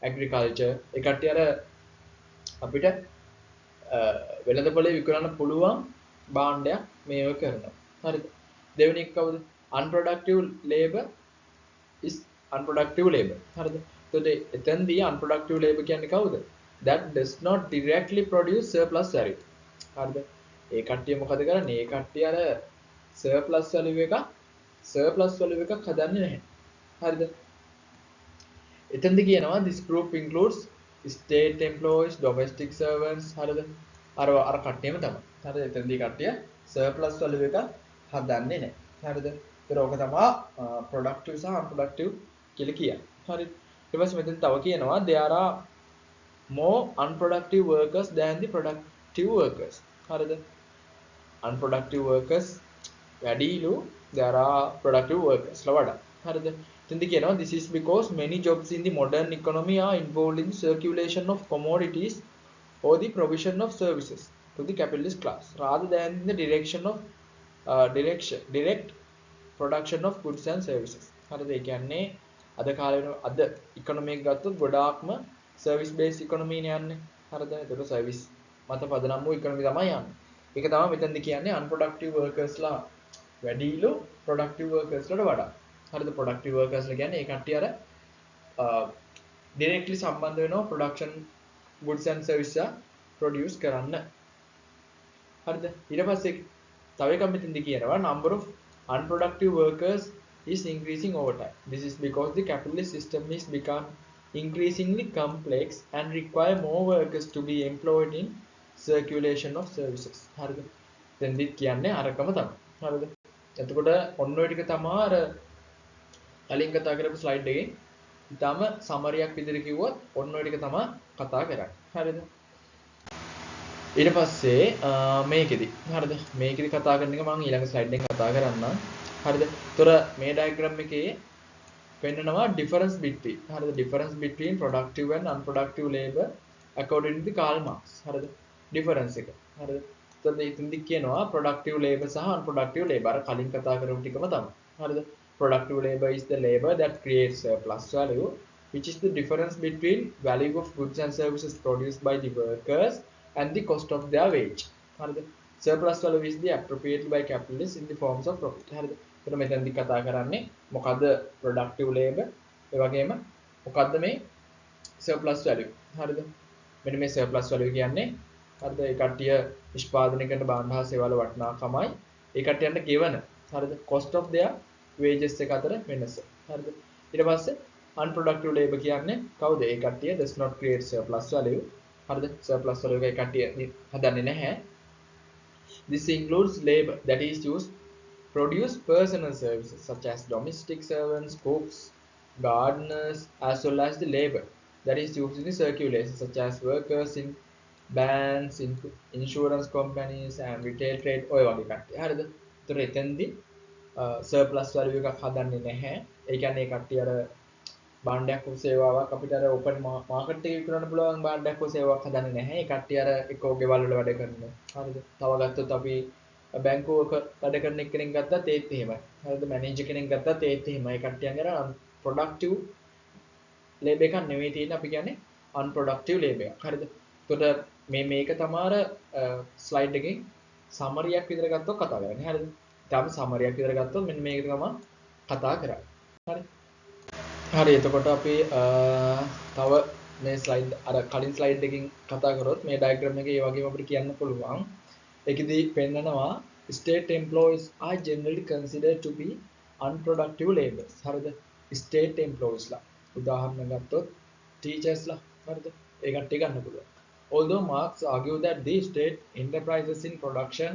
agriculture ඒ කට්ටිය අර අපිට වෙළඳපොලේ විකුණන්න පුළුවන් භාණ්ඩයක් මේව කරනවා. හරිද? දෙවෙනි එක කවුද? unproductive labor is unproductive labor. හරිද? එතකොට එතෙන්දී unproductive labor කියන්නේ කවුද? That does not directly produce surplus value. හරිද? ඒ කට්ටිය මොකද කරන්නේ? ඒ කට්ටිය අර surplus value එකක් හදන්නේ නැහැ. හරිද? එතෙන්දී කියනවා this group includes state employees, domestic servants. හරිද? අර කට්ටියම තමයි. හරිද? එතෙන්දී කට්ටිය surplus value එක හදන්නේ නැහැ. හරිද? ඒක තමයි productive සහ unproductive කියලා කියන්නේ. හරි. ඊට පස්සේ මෙතන තව කියනවා there are more unproductive workers than the productive workers. හරිද? unproductive workers වැඩිලු there are productive workers ලා වඩා. හරිද? එතෙන්ද කියනවා this is because many jobs in the modern economy are involved in circulation of commodities or the provision of services to the capitalist class rather than in the direct production of goods and services. හරිද? ඒ කියන්නේ අද කාලේ අද economy එක ගත්තොත් ගොඩාක්ම service base economy නේ යන්නේ. හරිද? ඒක සර්විස් මත පදනම් වූ ඉකොනොමි තමයි යන්නේ. ඒක තමයි මෙතනදී කියන්නේ unproductive workers ලා වැඩිලු productive workers වලට වඩා. හරිද? productive workers ලා කියන්නේ ඒ කට්ටිය අර directly සම්බන්ධ වෙනවා production goods and services produce කරන්න. හරිද? ඊට පස්සේ තව එකක් මෙතනදී කියනවා number of unproductive workers is increasing over time. This is because the capitalist system is become increasingly complex and require more workers to be employed in circulation of services. හරිද? දැන් කියන්නේ අරකම තමයි. හරිද? එතකොට ඔන්න ඔය ටික තමයි අර කලින් කතා කරපු ස්ලයිඩ් එකේ ඊටම සමරියක් විදිහට කිව්වොත් ඔන්න ඔය ටික තමයි කතා කරන්නේ. හරිද? ඊට පස්සේ මේකෙදි හරිද? මේකෙදි කතා කරන එක මම ඊළඟ ස්ලයිඩ් එකෙන් කතා කරන්නම්. හරිද? ඒතර මේ ඩයග්‍රෑම් එකේ පෙන්නනවා difference between හරිද? difference between productive and unproductive labor according to Karl Marx. හරිද? difference එක. හරිද? එතකොට ඉතින්දි කියනවා productive labor සහ unproductive labor අර කලින් කතා කරපු ටිකම තමයි. හරිද? productive labor is the labor that creates surplus value, which is the difference between value of goods and services produced by the workers and the cost of their wage. හරිද? surplus value is the appropriated by capitalists in the forms of profit. හරිද? එතකොට මෙතනදී කතා කරන්නේ මොකද්ද productive labor? ඒ වගේම මොකද්ද මේ surplus value? හරිද? මෙන්න මේ surplus value කියන්නේ හරිද? ඒ කට්ටිය නිෂ්පාදනය කරන භාණ්ඩ හා සේවා වල වටිනාකමයි ඒ කට්ටියන්ට ගෙවන හරිද? cost of their wages එක අතර වෙනස. හරිද? ඊට පස්සේ unproductive labor කියන්නේ කවුද? ඒ කට්ටිය does not create surplus value. හරිද? surplus value එක කට්ටිය හදන්නේ නැහැ. This includes labor that is used produce personal services such as domestic servants, cooks, gardeners, as well as the labor that is used in the circulation such as workers in banks, in insurance companies and retail trade. ඔය වගේ කට්ටිය. හරිද? ඒතර එතෙන්දී surplus value එකක් හදන්නේ නැහැ. ඒ කියන්නේ ඒ කට්ටිය අර භාණ්ඩයක් හෝ සේවාවක් අපිට අර open market එකේ විකුණන්න පුළුවන් භාණ්ඩයක් හෝ සේවාවක් හදන්නේ නැහැ. ඒ කට්ටිය අර එක්කෝ ගෙවල් වල වැඩ කරනවා. හරිද? තව ගත්තොත් අපි බැංකුවක වැඩ කරන කෙනෙක් ගත්තත් ඒත් එහෙමයි. හරිද? මැනේජර් කෙනෙක් ගත්තත් ඒත් එහෙමයි. ඒ කට්ටියන්ගේ අර productive labor එකක් නෙවෙයි තියෙන්නේ අපි කියන්නේ unproductive labor එකක්. හරිද? එතකොට මේක තමයි අර ස්ලයිඩ් එකෙන් සමරියක් විදිහට ගත්තොත් කතා කරන්නේ. හරිද? ඊටම සමරියක් විදිහට ගත්තොත් මෙන්න මේක තමයි කතා කරන්නේ. හරි. හරි එතකොට අපි තව මේ ස්ලයිඩ් අර කලින් ස්ලයිඩ් එකකින් කතා කරොත් මේ ඩයග්‍රෑම් එකේ ඒ වගේම අපිට කියන්න පුළුවන්. ඒකෙදි පෙන්නනවා state employees are generally considered to be unproductive laborers. හරිද? state employees ලා. උදාහරණ ගත්තොත් teachers ලා. හරිද? ඒ කට්ටිය ගන්න පුළුවන්. Although Marx argued that the state enterprises in production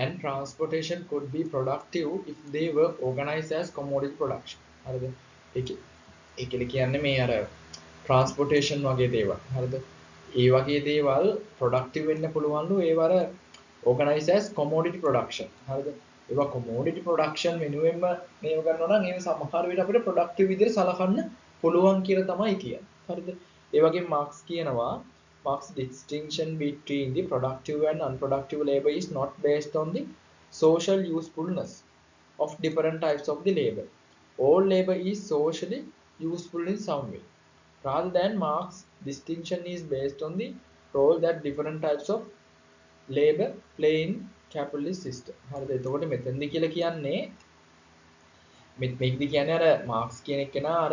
and transportation could be productive if they were organized as commodity production. හරිද? ඒකල කියන්නේ මේ අර transportation වගේ දේවල්. හරිද? ඒ වගේ දේවල් productive වෙන්න පුළුවන්ලු ඒව අර organized as commodity production. හරිද? ඒවා commodity production වෙනුවෙන්ම මේව කරනවා නම් ඒක සමහර විට අපිට productive විදිහට සලකන්න පුළුවන් කියලා තමයි කියන්නේ. හරිද? ඒ වගේම මාක්ස් කියනවා Marx's distinction between the productive and unproductive labor is not based on the social usefulness of different types of the labor. All labor is socially useful in some way. Rather than Marx's distinction is based on the role that different types of labor play in capitalist system. හරිද? එතකොට මෙතෙන්දි කියලා කියන්නේ මේකදි කියන්නේ අර Marx කියන එකනා අර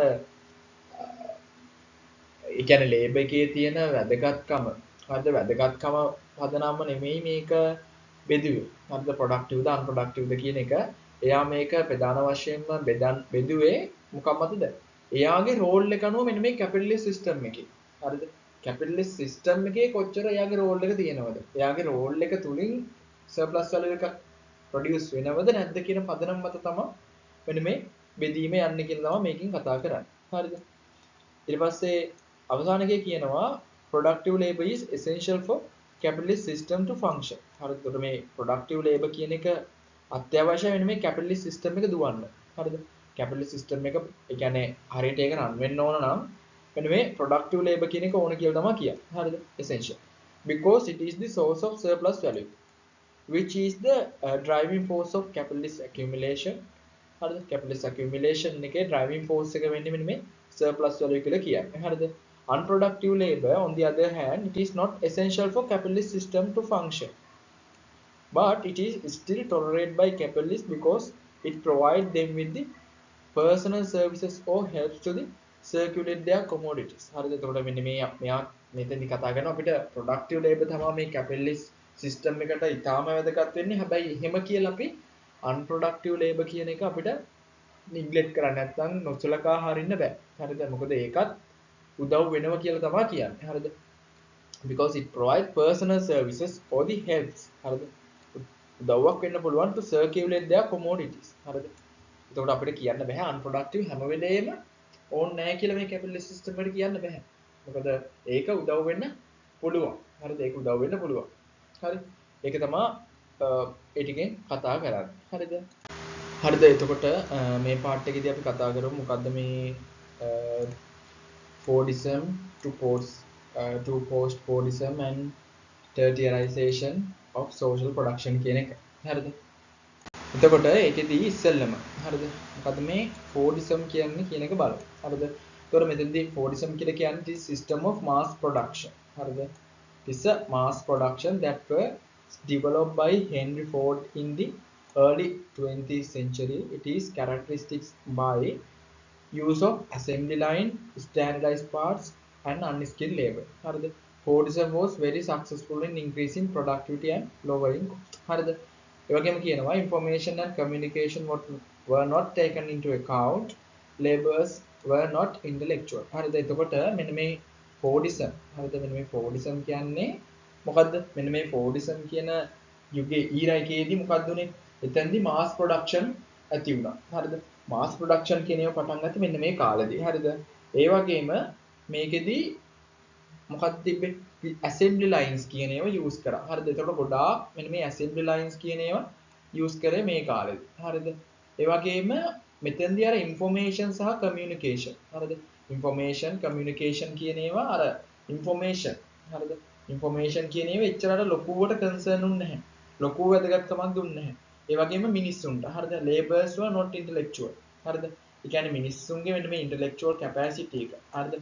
ඒ කියන්නේ ලේබර් එකේ තියෙන වැදගත්කම හරිද වැදගත්කම පදනම්ම නෙමෙයි මේක බෙදුවේ. හරිද ප්‍රොඩක්ටිව්ද අන්ප්‍රොඩක්ටිව්ද කියන එක එයා මේක ප්‍රධාන වශයෙන්ම බෙදුවේ මොකක් මතද? එයාගේ රෝල් එක අනුව මෙන්න මේ කැපිටලිස්ට් සිස්ටම් එකේ. හරිද? කැපිටලිස්ට් සිස්ටම් එකේ කොච්චර එයාගේ රෝල් එක තියෙනවද? එයාගේ රෝල් එක තුලින් සර්ප්ලස් වැලියු එක ප්‍රොඩියුස් වෙනවද නැද්ද කියන පදනම මත තමයි මෙන්න මේ බෙදීම යන්නේ කියලා තමයි මේකෙන් කතා කරන්නේ. හරිද? ඊට පස්සේ අවසාන එකේ කියනවා productive labor is essential for capitalist system to function. හරිද? එතකොට මේ productive labor කියන එක අත්‍යවශ්‍ය වෙන මේ capitalist system එක දුවන්න. හරිද? capitalist system එක ඒ කියන්නේ හරියට ඒක රන් වෙන්න ඕන නම් මෙන්න මේ productive labor කියන එක ඕන කියලා තමයි කියන්නේ. හරිද? essential. Because it is the source of surplus value, which is the driving force of capitalist accumulation. හරිද? capitalist accumulation එකේ driving force එක වෙන්නේ මෙන්න මේ surplus value කියලා කියන්නේ. හරිද? Unproductive labor, on the other hand, it is not essential for capitalist system to function, but it is still tolerated by capitalists because it provides them with the personal services or helps to the circulate their commodities. හරිද? එතකොට මෙන්න මෙයා මෙතෙන්දි කතා කරනවා අපිට productive labor තමයි මේ capitalist system එකට ඉතාම වැදගත් වෙන්නේ. හැබැයි එහෙම කියලා අපි unproductive labor කියන එක අපිට neglect කරන්න නැත්නම් නොසලකා හරින්න බෑ. හරිද? මොකද ඒකත් උදව් වෙනවා කියලා තමයි කියන්නේ. හරිද? Because it provides personal services or the helps. හරිද? උදව්වක් වෙන්න පුළුවන් to circulate their commodities. හරිද? එතකොට අපිට කියන්න බෑ unproductive හැම වෙලේම ඕන් නැහැ කියලා මේ capitalist system එකට කියන්න බෑ. මොකද ඒක උදව් වෙන්න පුළුවන්. හරිද? ඒක උදව් වෙන්න පුළුවන්. හරි? ඒක තමයි ඒ ටිකෙන් කතා කරන්නේ. හරිද? හරිද? එතකොට මේ පාර්ට් එකේදී අපි කතා කරමු මොකද්ද මේ Fordism to post-Fordism and tertiarization of social production කියන එක. හරිද? එතකොට ඒකෙදී ඉස්සෙල්ලම හරිද? මොකද්ද මේ Fordism කියන්නේ කියන එක බලමු. හරිද? එතකොට මෙතෙන්දී Fordism කියලා කියන්නේ system of mass production. හරිද? This is a mass production that were developed by Henry Ford in the early 20th century. It is characterized by use of assembly line, standardized parts and unskilled labor. හරිද? Fordism was very successful in increasing productivity and lowering cost. හරිද? ඒ වගේම කියනවා information and communication were not taken into account, laborers were not intellectual. හරිද? එතකොට මෙන්න මේ Fordism හරිද? මෙන්න මේ Fordism කියන්නේ මොකද්ද? මෙන්න මේ Fordism කියන යුගයේ ඊරා එකේදී මොකද්ද උනේ? එතෙන්දී mass production ඇති වුණා. හරිද? mass production කියන ඒවා පටන් ගත්තේ මෙන්න මේ කාලෙදී. හරිද? ඒ වගේම මේකෙදී මොකක්ද තිබ්බේ? assembly lines කියන ඒවා use කරා. හරිද? එතකොට ගොඩාක් මෙන්න මේ assembly lines කියන ඒවා use කරේ මේ කාලෙදී. හරිද? ඒ වගේම මෙතෙන්දී අර information සහ communication. හරිද? information communication කියන ඒවා අර information. හරිද? information කියන ඒවා එච්චරට ලොකුවට concern උන්නේ නැහැ. ලොකු වැදගත්කමක් දුන්නේ නැහැ. ඒ වගේම මිනිස්සුන්ට හරිද laborers were not intellectual. හරිද? ඒ කියන්නේ මිනිස්සුන්ගේ මෙන්න මේ intellectual capacity එක. හරිද?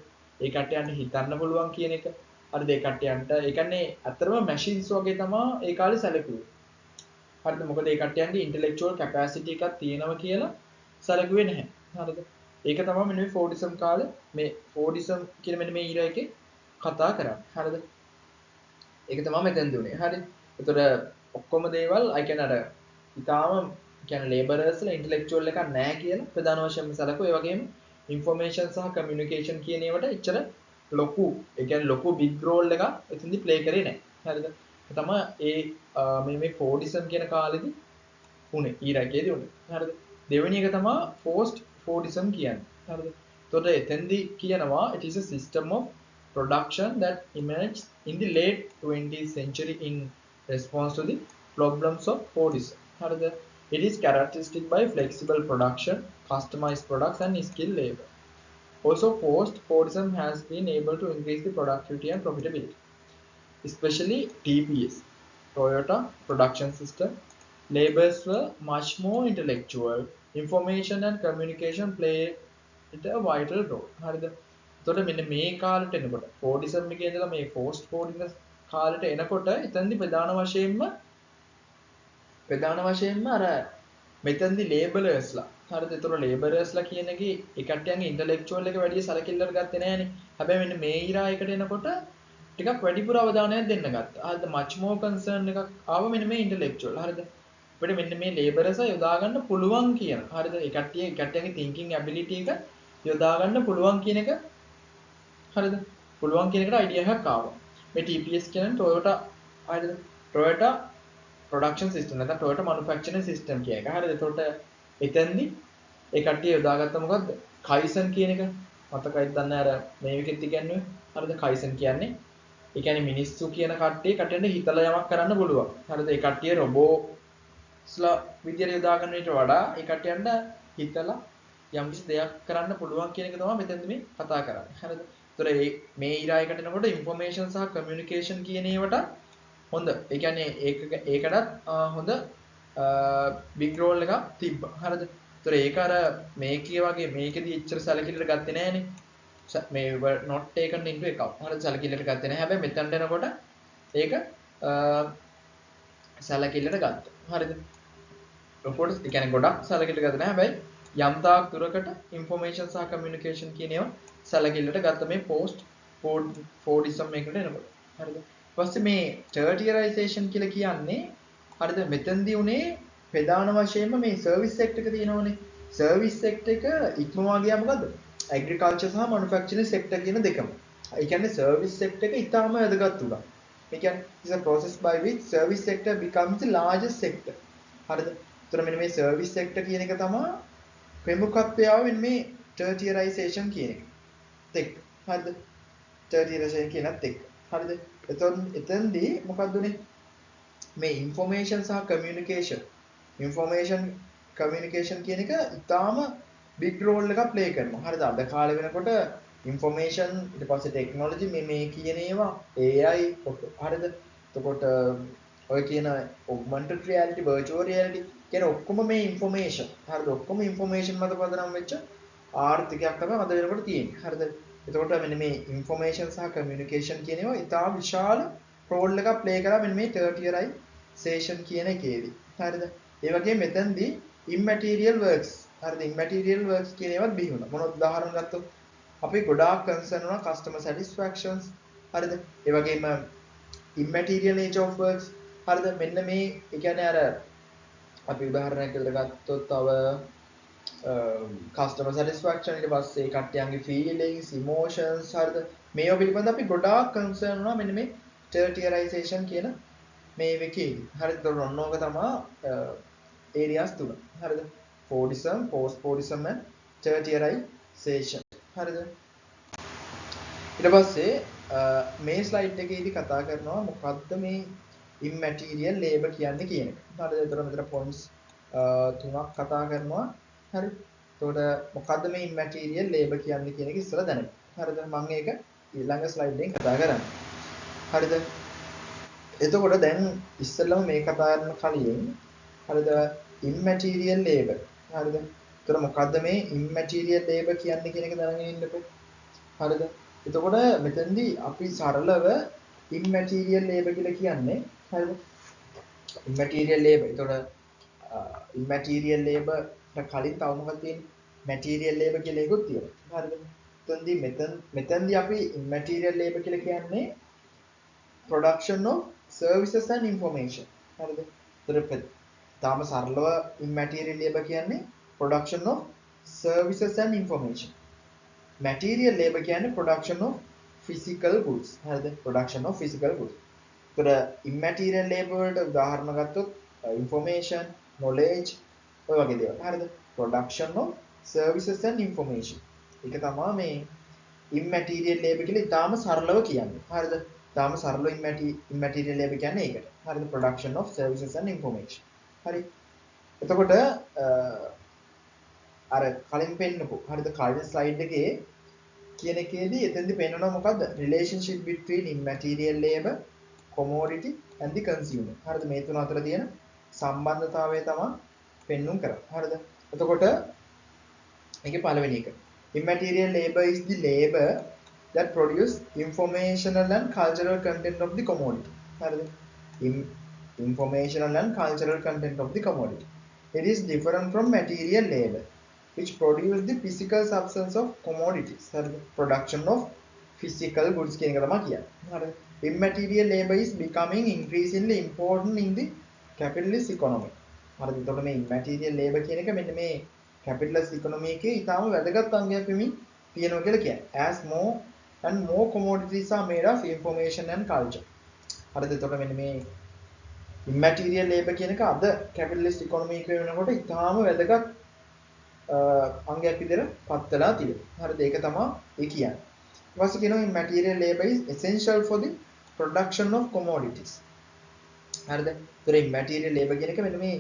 ඒ කට්ටියන්ට හිතන්න පුළුවන් කියන එක. හරිද? ඒ කට්ටියන්ට ඒ කියන්නේ අතරම machines වගේ තමයි ඒ කාලේ සැලකුවේ. හරිද? මොකද ඒ කට්ටියන්ගේ intellectual capacity එකක් තියෙනවා කියලා සැලකුවේ නැහැ. හරිද? ඒක තමයි මෙන්න මේ Fordism කාලේ මේ Fordism කියන මෙන්න මේ ඊරා එකේ කතා කරන්නේ. හරිද? ඒක තමයි මෙතෙන්දී උනේ. හරි. ඒතර ඔක්කොම දේවල් I can අර ඉතාලම කියන්නේ laborers-ලා intellectual එකක් නැහැ කියලා ප්‍රධාන වශයෙන්ම සැලකුවා. ඒ වගේම information සහ communication කියන ඒවට එච්චර ලොකු ඒ කියන්නේ ලොකු big role එකක් එතනදී play කරේ නැහැ. හරිද? ඒ තමයි මේ Fordism කියන කාලෙදී උනේ ඊරාකේදී උනේ. හරිද? දෙවෙනි එක තමයි post Fordism කියන්නේ. හරිද? එතකොට එතෙන්දී කියනවා it is a system of production that emerged in the late 20th century in response to the problems of Fordism. හරිද? It is characteristic by flexible production, customized products and skilled labor. Also, post-Fordism has been able to increase the productivity and profitability, especially TPS, Toyota Production System. Laborers were much more intellectual. Information and communication played a vital role. හරිද? එතකොට මෙන්න මේ කාලෙට එනකොට Fordism එකේ ඉඳලා මේ post-Fordism කාලෙට එනකොට එතනදී ප්‍රධාන වශයෙන්ම ප්‍රධාන වශයෙන්ම අර මෙතනදී ලේබලර්ස්ලා. හරිද? ඒතර ලේබලර්ස්ලා කියන එකේ ඒ කට්ටියන්ගේ ඉන්ටෙලෙක්චුවල් එක වැඩි සලකිල්ලට ගත්තේ නෑනේ. හැබැයි මෙන්න මේ ඉරා එකට එනකොට ටිකක් වැඩිපුර අවධානයක් දෙන්න ගත්තා. හරිද? much more concern එකක් ආව මෙන්න මේ ඉන්ටෙලෙක්චුවල්. හරිද? අපිට මෙන්න මේ ලේබලර්ස් යොදා ගන්න පුළුවන් කියන. හරිද? ඒ කට්ටියගේ thinking ability එක යොදා ගන්න පුළුවන් කියන එක හරිද? පුළුවන් කියන එකට අයිඩියා එකක් ආවා. මේ TPS කියන්නේ Toyota හරිද? Toyota production system නැත්නම් Toyota manufacturing system කියන එක. හරිද? එතකොට එතෙන්දි ඒ කට්ටිය යොදාගත්ත මොකද්ද? Kaizen කියන එක. මතකයිද දන්නේ අර මේ විකෙත් ඉගෙනුවේ. හරිද? Kaizen කියන්නේ ඒ කියන්නේ මිනිස්සු කියන කට්ටියට හිතලා යමක් කරන්න පුළුවන්. හරිද? ඒ කට්ටිය රොබෝස්ලා විදියට යොදා ගන්න ඊට වඩා ඒ කට්ටියන්ට හිතලා යම්කිසි දෙයක් කරන්න පුළුවන් කියන එක තමයි මෙතෙන්දි මේ කතා කරන්නේ. හරිද? ඒතර මේ ඉරායකට එනකොට ইনফরমේෂන් සහ කමියුනිකේෂන් කියන ඒවට හොඳ. ඒ කියන්නේ ඒකටත් හොඳ බිග් රෝල් එකක් තිබ්බා. හරිද? ඒතර ඒක අර මේකේ වගේ මේකෙදි එච්චර සැලකිල්ලට ගත්තේ නෑනේ. මේ not taken into account. හරිද? සැලකිල්ලට ගත්තේ නෑ. හැබැයි මෙතනට එනකොට ඒක සැලකිල්ලට ගත්තා. හරිද? රොබෝට්ස් ඒ කියන්නේ ගොඩක් සැලකිල්ලට ගත්තේ නෑ. හැබැයි යම් තාක් දුරකට ইনফরমේෂන් සහ කමියුනිකේෂන් කියන ඒවා සැලකිල්ලට ගත්ත මේ පෝස්ට් ෆෝඩිසම් එකකට එනකොට. හරිද? ඊපස්සේ මේ ටර්ටියරයිසේෂන් කියලා කියන්නේ හරිද මෙතෙන්දී උනේ ප්‍රධාන වශයෙන්ම මේ සර්විස් සෙක්ටර් එක තියෙනවනේ. සර්විස් සෙක්ටර් එක ඉක්මවා ගියා මොකද්ද? ඇග්‍රිකල්චර් සහ මැනුෆැක්චරින් සෙක්ටර් කියන දෙකම. ඒ කියන්නේ සර්විස් සෙක්ටර් එක ඉතාම වැදගත් උනා. ඒ කියන්නේ is a process by which service sector becomes the largest sector. හරිද? ඒතර මෙන්න මේ සර්විස් සෙක්ටර් කියන එක තමයි ප්‍රමුඛත්වය ආවෙන්නේ මේ ටර්ටියරයිසේෂන් කියන එක. එක් හරිද? ටර්ටියරයිසේෂන් කියනත් එක්ක. හරිද? එතෙන්දී මොකක්ද උනේ? මේ ইনফরমේෂන් සහ කමියුනිකේෂන් කියන එක ඉතාම බිග් රෝල් එකක් ප්ලේ කරනවා. හරිද? අද කාලේ වෙනකොට ইনফরমේෂන් ඊට පස්සේ ටෙක්නොලොජි මේ කියන ඒවා AI හරිද? එතකොට ඔය කියන augmented reality virtual reality කියන ඔක්කොම මේ ইনফরমේෂන් හරිද? ඔක්කොම ইনফরমේෂන් මත පදනම් වෙච්ච ආර්ථිකයක් තමයි අද වෙනකොට තියෙන්නේ. හරිද? එතකොට මෙන්න මේ ইনফরমේෂන් සහ කමියුනිකේෂන් කියන ඒවා ඉතාම විශාල රෝල් එකක් ප්ලේ කරා මෙන්න මේ ටර්ටියරයිසේෂන් කියන එකේදී. හරිද? ඒ වගේම මෙතෙන්දී immaterial works හරිද? immaterial works කියන ඒවාත් බිහි වුණා. මොනවද උදාහරණ ගත්තොත් අපි ගොඩාක් කන්සර්න් වුණා customer satisfactions හරිද? ඒ වගේම immaterial nature of works හරිද? මෙන්න මේ ඒ කියන්නේ අර අපි උදාහරණයක් විදිහට ගත්තොත් තව customer satisfaction ඊට පස්සේ කට්ටියන්ගේ feelings emotions හරිද? මේවා පිළිබඳව අපි ගොඩාක් කන්සර්න් වුණා මෙන්න මේ ටර්ටියරයිසේෂන් කියන මේ එකේදී. හරිද? ඒතකොට ඔන්නෝක තමයි areas තුන. හරිද? Fordism, post-Fordism and tertiarization. හරිද? ඊට පස්සේ මේ ස්ලයිඩ් එකේදී කතා කරනවා මොකද්ද මේ immaterial labor කියන්නේ කියන එක. හරිද? ඒතර මෙතන points තුනක් කතා කරනවා. හරි. එතකොට මොකද්ද මේ immaterial labor කියන්නේ කියන එක ඉස්සෙල්ලා දැනගන්න. හරිද? මම ඒක ඊළඟ ස්ලයිඩ් එකෙන් කතා කරන්නේ. හරිද? එතකොට දැන් ඉස්සෙල්ලම මේ කතා කරන කලින් හරිද immaterial labor. හරිද? එතකොට මොකද්ද මේ immaterial labor කියන්නේ කියන එක දැනගෙන ඉන්නකෝ. හරිද? එතකොට මෙතෙන්දී අපි සරලව immaterial labor කියලා කියන්නේ හරිද? immaterial labor. එතකොට immaterial labor කලින් තව මොකක්ද තියෙන්නේ? material labor කියලා එකක් තියෙනවා. හරිද? මෙතෙන්දී අපි immaterial labor කියලා කියන්නේ production of services and information. හරිද? ඒතර තාම සරලව immaterial labor කියන්නේ production of services and information. Material labor කියන්නේ production of physical goods. හරිද? production of physical goods. ඒතර immaterial labor වලට උදාහරණ ගත්තොත් information, knowledge ඔය වගේ දේවල්. හරිද? production of services and information. ඒක තමයි මේ immaterial labor කියලා ඉතාලම සරලව කියන්නේ. හරිද? ඉතාලම සරලව immaterial labor කියන්නේ ඒකට. හරිද? production of services and information. හරි. එතකොට අර කලින් පෙන්නපු හරිද? කලින් ස්ලයිඩ් එකේ කියන එකේදී එතෙන්දී පෙන්නනවා මොකද්ද? relationship between immaterial labor, commodity and the consumer. හරිද? මේ තුන අතර තියෙන සම්බන්ධතාවය තමයි පෙන්눔 කරන්නේ. හරිද? එතකොට මේකේ පළවෙනි එක. Immaterial labor is the labor that produce informational and cultural content of the commodity. හරිද? informational and cultural content of the commodity. It is different from material labor, which produce the physical substance of commodities. Production of physical goods කියන එක තමයි කියන්නේ. Immaterial labor is becoming increasingly important in the capitalist economy. හරිද? එතකොට මේ immaterial labor කියන එක මෙන්න මේ capitalist economy එකේ ඊටාම වැදගත් අංගයක් වෙමින් තියෙනවා කියලා කියන්නේ. As more and more commodities are made of information and culture. හරිද? එතකොට මෙන්න මේ immaterial labor කියන එක අද capitalist economy එකේ වෙනකොට ඊටාම වැදගත් අංගයක් විදිහට පත් වෙලා තියෙනවා. හරිද? ඒක තමයි ඒ කියන්නේ. ඊට පස්සේ කියනවා immaterial labor is essential for the production of commodities. හරිද? ඒතර immaterial labor කියන එක මෙන්න මේ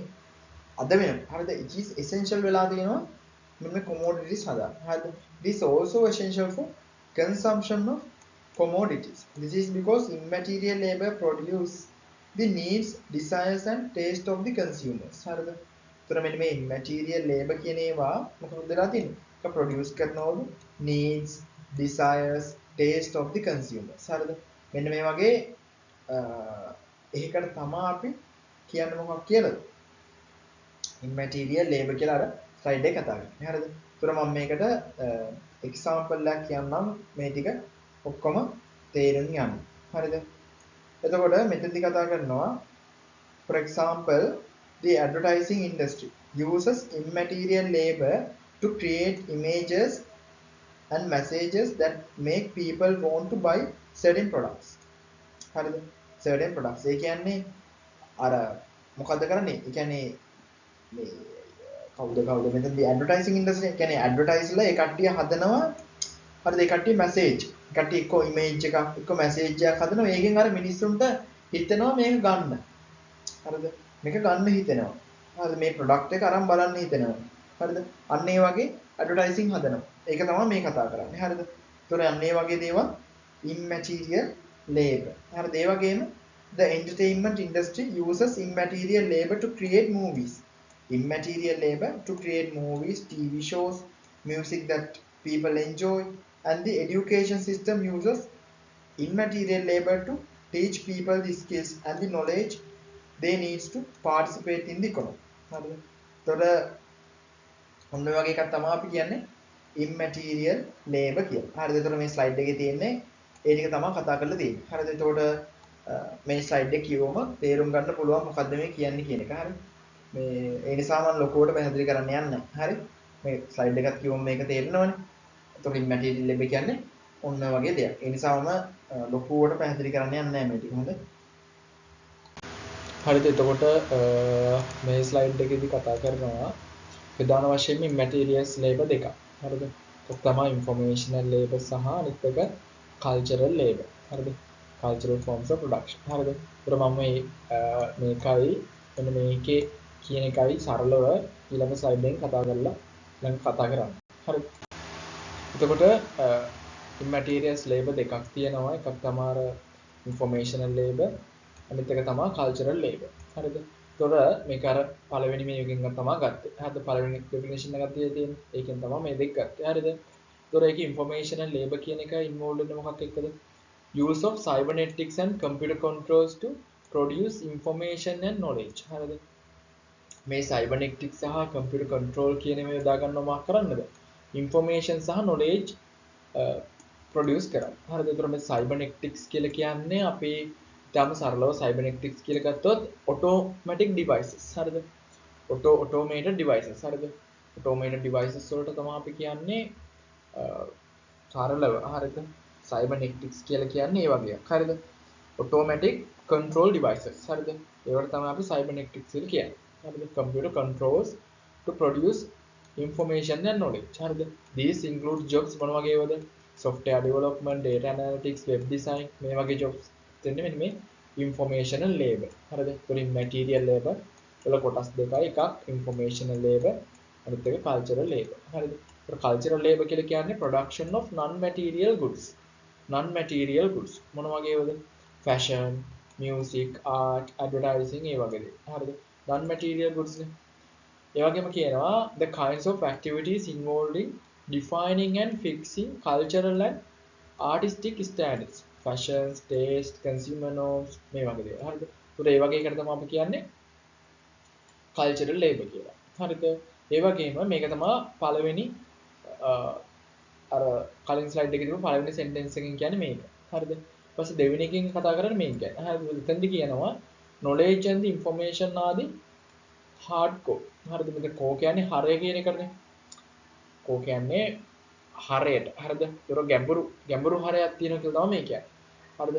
අද වෙනවා. හරිද? it is essential වෙලා තියෙනවා මෙන්න මේ commodities හදන්න. හරිද? This also essential for consumption of commodities. This is because immaterial labor produce the needs, desires and taste of the consumers. හරිද? ඒතර මෙන්න මේ immaterial labor කියන ඒවා මොකක්ද වෙලා තියෙන්නේ? ඒක produce කරනවලු needs, desires, taste of the consumers. හරිද? මෙන්න මේ වගේ ඒකට තමයි අපි කියන්නේ මොකක් කියලාද? immaterial labor කියලා අර slide එකේ කතා කරන්නේ. හරිද? ඒතර මම මේකට example එකක් කියන්නම් මේ ටික ඔක්කොම තේරුම් ගන්න. හරිද? එතකොට මෙතනදි කතා කරනවා for example the advertising industry uses immaterial labor to create images and messages that make people want to buy certain products. හරිද? certain products. ඒ කියන්නේ අර මොකද්ද කරන්නේ? ඒ කියන්නේ මේ කවුද මෙතනදී ඇඩ්වර්ටයිසිං ඉන්ඩස්ට්‍රි කියන්නේ ඇඩ්වර්ටයිස්ලා ඒ කට්ටිය හදනවා හරිද ඒ කට්ටිය මැසේජ් කට්ටිය එක්ක ඉමේජ් එකක් එක්ක මැසේජ් එකක් හදනවා ඒකෙන් අර මිනිස්සුන්ට හිතෙනවා මේක ගන්න හරිද මේක ගන්න හිතෙනවා හරිද මේ ප්‍රොඩක්ට් එක අරන් බලන්න හිතෙනවා හරිද අන්න ඒ වගේ ඇඩ්වර්ටයිසිං හදනවා ඒක තමයි මේ කතා කරන්නේ හරිද ඒතොර අන්න ඒ වගේ දේවල් immaterial labor හරිද ඒ වගේම the entertainment industry uses immaterial labor to create movies. Immaterial labor to create movies, TV shows, music that people enjoy, and the education system uses immaterial labor to teach people the skills and the knowledge they need to participate in the economy. හරිද? එතකොට ඔන්න ඔය වගේ එකක් තමයි අපි කියන්නේ immaterial labor කියලා. හරිද? එතකොට මේ slide එකේ තියෙන්නේ ඒ ටික තමයි කතා කරලා තියෙන්නේ. හරිද? එතකොට මේ slide එක කියවම තේරුම් ගන්න පුළුවන් මොකද්ද මේ කියන්නේ කියන එක. හරිද? මේ ඒ නිසා මම ලොකුවට පැහැදිලි කරන්න යන්නේ නැහැ. හරි? මේ ස්ලයිඩ් එකක් කියවම මේක තේරෙනවනේ. එතකොට immaterial labor කියන්නේ ඔන්න වගේ දෙයක්. ඒ නිසා මම ලොකුවට පැහැදිලි කරන්න යන්නේ නැහැ මේ ටික. හොඳයි. හරිද? එතකොට මේ ස්ලයිඩ් එකේදී කතා කරනවා ප්‍රධාන වශයෙන්ම immaterial labor දෙකක්. හරිද? ඒක තමයි informational labor සහ අනිත් එක cultural labor. හරිද? cultural forms of production. හරිද? ඒතර මම මේකයි මෙන්න මේකේ කියන එකයි සරලව ඊළඟ ස්ලයිඩ් එකෙන් කතා කරලා දැන් කතා කරන්නේ. හරිද? එතකොට immaterial labor දෙකක් තියෙනවා. එකක් තමයි informational labor අනිත් එක තමයි cultural labor. හරිද? එතකොට මේක අර පළවෙනි මේකෙන් තමයි ගත්තේ. හරිද? පළවෙනි definition එකක් තියෙන්නේ. ඒකෙන් තමයි මේ දෙක ගත්තේ. හරිද? එතකොට ඒකේ informational labor කියන එක involved වෙන්නේ මොකක් එක්කද? Use of cybernetics and computer controls to produce information and knowledge. හරිද? මේ cybernetics සහ computer control කියන මේ යොදා ගන්නවා මොකක් කරන්නද? information සහ knowledge produce කරන්න. හරිද? ඒතර මේ cybernetics කියලා කියන්නේ අපි ඊටම සරලව cybernetics කියලා ගත්තොත් automatic devices. හරිද? automated devices. හරිද? automated devices වලට තමයි අපි කියන්නේ සරලව. හරිද? cybernetics කියලා කියන්නේ ඒ වගේ. හරිද? automatic control devices. හරිද? ඒවට තමයි අපි cybernetics කියලා කියන්නේ. හරිද? computer controls to produce information and knowledge. හරිද? These include jobs මොන වගේවද? software development, data analytics, web design මේ වගේ jobs දෙන්නේ මෙන්න මේ informational labor. හරිද? ඒතරින් material labor වල කොටස් දෙකයි. එකක් informational labor අනිත් එක cultural labor. හරිද? ඒතර cultural labor කියලා කියන්නේ production of non-material goods. non-material goods මොන වගේවද? fashion, music, art, advertising ඒ වගේ දේ. හරිද? non-material goods නේ. ඒ වගේම කියනවා the kinds of activities involved in defining and fixing cultural and artistic standards, fashion, taste, consumer norms මේ වගේ දේ. හරිද? ඒතර ඒ වගේ එකට තමයි අපි කියන්නේ cultural labor කියලා. හරිද? ඒ වගේම මේක තමයි පළවෙනි අර කලින් ස්ලයිඩ් එකේ තිබුණු පළවෙනි සෙන්ටෙන්ස් එකෙන් කියන්නේ මේක. හරිද? ඊට පස්සේ දෙවෙනි එකෙන් කතා කරන්නේ මේක ගැන. හරිද? එතනදි කියනවා knowledge and the information are the hard core. හරිද? මෙතන core කියන්නේ හරය කියන එකනේ. core කියන්නේ හරයට. හරිද? ඒක ගැඹුරු හරයක් තියෙනවා කියලා තමයි මේ කියන්නේ. හරිද?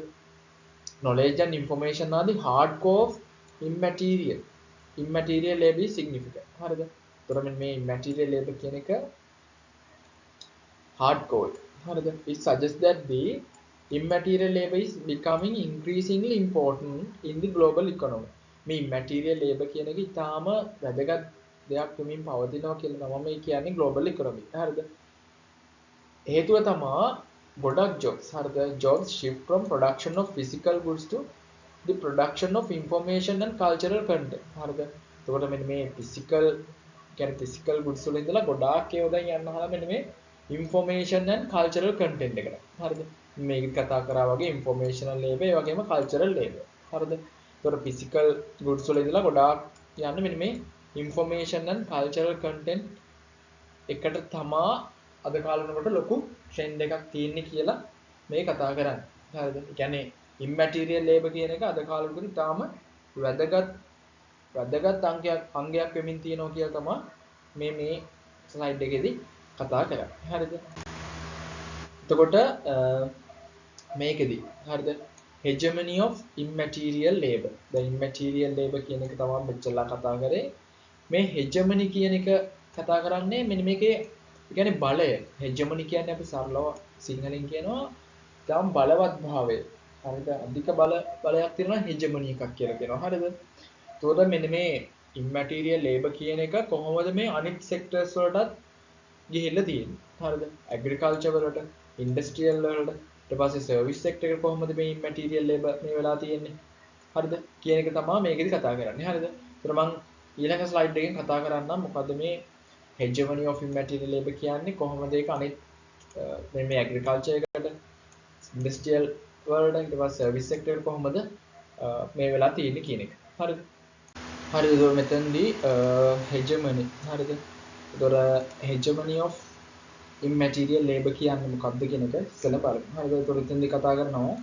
knowledge and information are the hard core of immaterial labor is significant. හරිද? ඒතර මේ immaterial labor කියන එක hard core. හරිද? It suggests that the immaterial labor is becoming increasingly important in the global economy. මේ immaterial labor කියන එක ඉතාම වැදගත් දෙයක් වෙමින් පවතිනවා කියලා තමයි මේ කියන්නේ global economy. හරිද? හේතුව තමයි ගොඩක් jobs. හරිද? Jobs shift from production of physical goods to the production of information and cultural content. හරිද? එතකොට මෙන්න මේ physical කියන්නේ physical goods වල ඉඳලා ගොඩාක් ඒවා දැන් යන්න හදලා මෙන්න මේ information and cultural content එකට. හරිද? මේක කතා කරා වගේ informational labor ඒ වගේම cultural labor. හරිද? ඒතකොට physical goods වල ඉඳලා ගොඩාක් යන්නේ මෙන්න මේ information and cultural content එකට තමා අද කාලේ වෙනකොට ලොකු ට්‍රෙන්ඩ් එකක් තියෙන්නේ කියලා මේ කතා කරන්නේ. හරිද? ඒ කියන්නේ immaterial labor කියන එක අද කාලේ වෙනකොට ඉතාම වැදගත් අංගයක් වෙමින් තියෙනවා කියලා තමයි මේ ස්ලයිඩ් එකේදී කතා කරන්නේ. හරිද? එතකොට මේකෙදි හරිද? hegemony of immaterial labor. the immaterial labor කියන එක තමයි මෙච්චරලා කතා කරේ. මේ hegemony කියන එක කතා කරන්නේ මෙන්න මේකේ කියන්නේ බලය. hegemony කියන්නේ අපි සරලව සිංහලෙන් කියනවා තම බලවත් භාවය. හරිද? අධික බලයක් තියෙනවා hegemony එකක් කියලා කියනවා. හරිද? එතකොට මෙන්න මේ immaterial labor කියන එක කොහොමද මේ අනිත් sectors වලටත් ගිහිල්ලා තියෙන්නේ. හරිද? agriculture වලට, industrial වලට, ඊට පස්සේ service sector එක කොහොමද මේ immaterial labor මේ වෙලා තියෙන්නේ. හරිද? කියන එක තමයි මේකෙදි කතා කරන්නේ. හරිද? ඒතර මම ඊළඟ slide එකෙන් කතා කරන්නම් මොකද්ද මේ hegemony of immaterial labor කියන්නේ කොහොමද ඒක අනිත් මේ agriculture එකට, industrial වලට, ඊට පස්සේ service sector එකට කොහොමද මේ වෙලා තියෙන්නේ කියන එක. හරිද? හරිද? ඒක මෙතනදී hegemony. හරිද? ඒතොර hegemony of immaterial labor කියන්නේ මොකක්ද කියන එක ඉස්සෙල්ලා බලමු. හරිද? ඒතොර එතනදී කතා කරනවා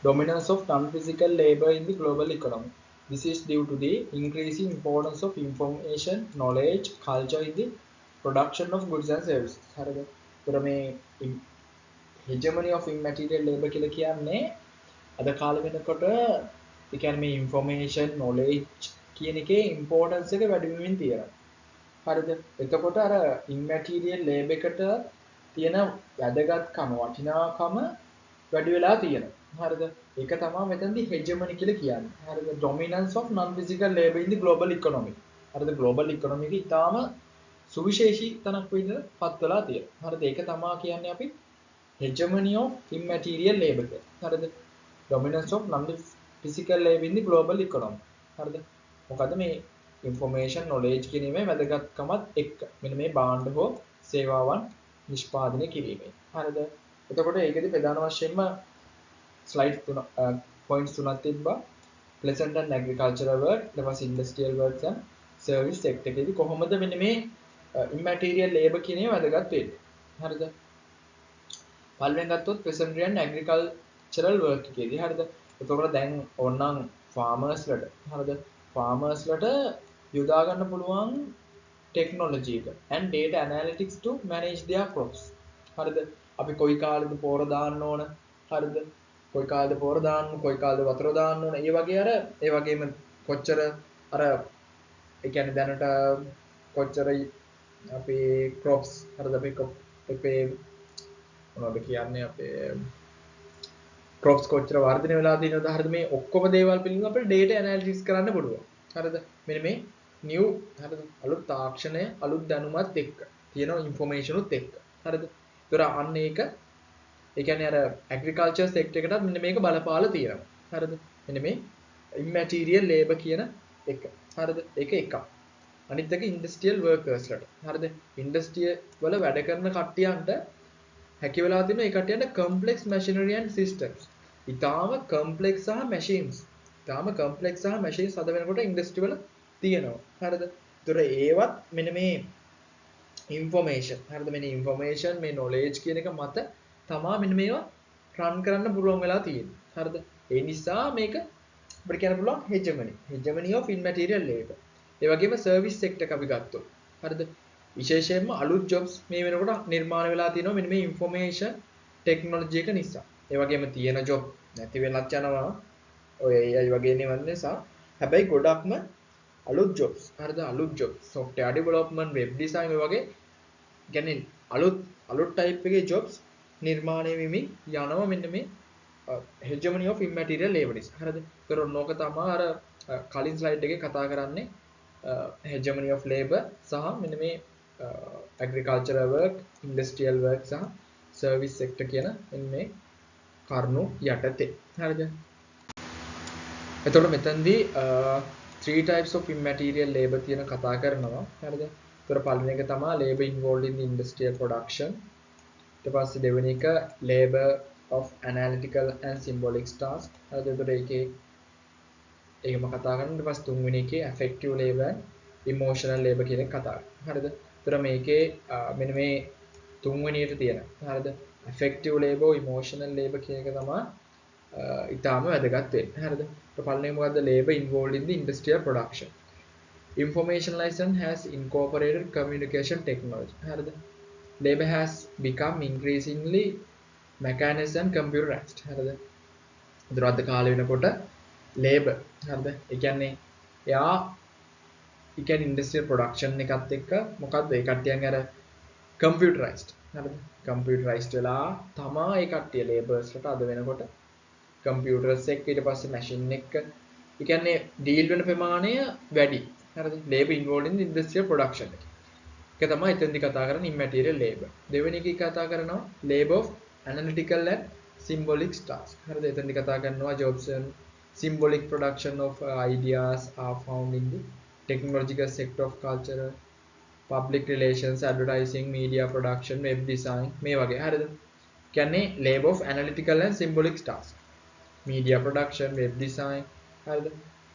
dominance of non-physical labor in the global economy. This is due to the increasing importance of information, knowledge, culture in the production of goods and services. හරිද? ඒතොර මේ hegemony of immaterial labor කියලා කියන්නේ අද කාලෙ වෙනකොට ඒ කියන්නේ මේ information, knowledge කියන එකේ importance එක වැඩි වෙමින් තියෙනවා. හරිද? එතකොට අර immaterial labor එකට තියෙන වැදගත්කම, වටිනාකම වැඩි වෙලා තියෙනවා. හරිද? ඒක තමයි මෙතනදී hegemony කියලා කියන්නේ. හරිද? dominance of non physical labor in the global economy. හරිද? global economy එක ඊටාම සුවිශේෂී තනක් විදිහට පත් වෙලා තියෙනවා. හරිද? ඒක තමයි කියන්නේ අපි hegemony of immaterial labor කියලා. හරිද? dominance of non physical labor in the global economy. හරිද? මොකද මේ information knowledge කියන මේ වැදගත්කමත් එක්ක මෙන්න මේ භාණ්ඩ හෝ සේවාවන් නිෂ්පාදනය කිරීමයි. හරිද? එතකොට ඒකෙදි ප්‍රධාන වශයෙන්ම slide තුන points තුනක් තිබ්බා. pleasant and agricultural work, ඊට පස්සේ industrial works and service sector එකේදී කොහොමද මෙන්න මේ immaterial labor කියන ඒවා වැදගත් වෙන්නේ. හරිද? පළවෙනි ගත්තොත් peasantry and agricultural work එකේදී හරිද? එතකොට දැන් ඕනනම් farmers ලට හරිද? farmers ලට යොදා ගන්න පුළුවන් technology එක and data analytics to manage their crops. හරිද? අපි කොයි කාලෙද පොර දාන්න ඕන? හරිද? කොයි කාලෙද පොර දාන්න, කොයි කාලෙද වතුර දාන්න ඕන? ඒ වගේ ඒ වගේම කොච්චර අර ඒ කියන්නේ දැනට කොච්චර අපේ crops හරිද? අපේ මොනවද කියන්නේ අපේ crops කොච්චර වර්ධනය වෙලා තියෙනවද? හරිද? මේ ඔක්කොම දේවල් පිළිබඳව අපිට data analytics කරන්න පුළුවන්. හරිද? මෙන්න මේ new හරිද? අලුත් තාක්ෂණය, අලුත් දැනුමත් එක්ක තියෙන information උත් එක්ක. හරිද? ඒතර අන්න ඒක ඒ කියන්නේ අර agriculture sector එකටත් මෙන්න මේක බලපාලා තියෙනවා. හරිද? මෙන්න මේ immaterial labor කියන එක. හරිද? ඒක එකක්. අනිත් එක industrial workers ලට. හරිද? industry වල වැඩ කරන කට්ටියන්ට හැකි වෙලා තියෙන ඒ කට්ටියන්ට complex machinery and systems. ඊටාම complex සහ machines තාම කම්ප්ලෙක්ස් සහ මැෂින්ස් හද වෙනකොට ඉන්ඩස්ට්‍රි වල තියෙනවා. හරිද? ඒතර ඒවත් මෙන්න මේ ඉන්ෆෝමේෂන්. හරිද? මෙන්න ඉන්ෆෝමේෂන් මේ නොලෙජ් කියන එක මත තමා මෙන්න මේවා රන් කරන්න පුළුවන් වෙලා තියෙන්නේ. හරිද? ඒ නිසා මේක අපිට කියන්න පුළුවන් hegemony of immaterial labor. ඒ වගේම සර්විස් සෙක්ටර් එක අපි ගත්තොත්. හරිද? විශේෂයෙන්ම අලුත් ජොබ්ස් මේ වෙනකොට නිර්මාණය වෙලා තියෙනවා මෙන්න මේ ඉන්ෆෝමේෂන් ටෙක්නොලොජි එක නිසා. ඒ වගේම තියෙන ජොබ් නැති වෙනත් යනවා. ඔය AI වගේ නෙවෙයි නිසා. හැබැයි ගොඩක්ම අලුත් ජොබ්ස්. හරිද? අලුත් job. software development, web design ඔය වගේ කියන්නේ අලුත් type එකේ jobs නිර්මාණය වෙමින් යනවා මෙන්න මේ hegemony of immaterial labor නිසා. හරිද? ඒතර ඔන්නෝක තමයි අර කලින් ස්ලයිඩ් එකේ කතා කරන්නේ hegemony of labor සහ මෙන්න මේ agricultural work, industrial work සහ service sector කියන මෙන්න මේ කරුණු යටතේ. හරිද? එතකොට මෙතනදී three types of immaterial labor තියෙන කතා කරනවා. හරිද? ඒතර පළවෙනි එක තමයි labor involved in the industrial production. ඊට පස්සේ දෙවෙනි එක labor of analytical and symbolic tasks. හරිද? ඒතර ඒකම කතා කරනවා. ඊට පස්සේ තුන්වෙනි එකේ affective labor and emotional labor කියන එක කතා කරනවා. හරිද? ඒතර මේකේ මෙන්න මේ තුන්වෙනියට තියෙන. හරිද? affective labor, emotional labor කියන එක තමයි ඊටාම වැදගත් වෙන්නේ. හරිද? ඊට පළවෙනි මොකද්ද? labor involved in the industrial production. Information license has incorporated communication technology. හරිද? Labor has become increasingly mechanized and computerized. හරිද? ඉදරත් කාලේ වෙනකොට labor හරිද? ඒ කියන්නේ එයා ඒ කියන්නේ industrial production එකත් එක්ක මොකද්ද ඒ කට්ටියන් අර computerized. හරිද? computerized වෙලා තමා ඒ කට්ටිය laborers ට අද වෙනකොට computers එක්ක ඊට පස්සේ machine එක ඒ කියන්නේ deal වෙන ප්‍රමාණය වැඩි. හරිද? labor involved in industrial production එක. ඒක තමයි එතෙන්දි කතා කරන්නේ immaterial labor. දෙවෙනි එකේ කතා කරනවා labor of analytical and symbolic tasks. හරිද? එතෙන්දි කතා කරනවා jobs and symbolic production of ideas are found in the technological sector of culture, public relations, advertising, media production, web design මේ වගේ. හරිද? කියන්නේ labor of analytical and symbolic tasks. media production, web design. හරිද?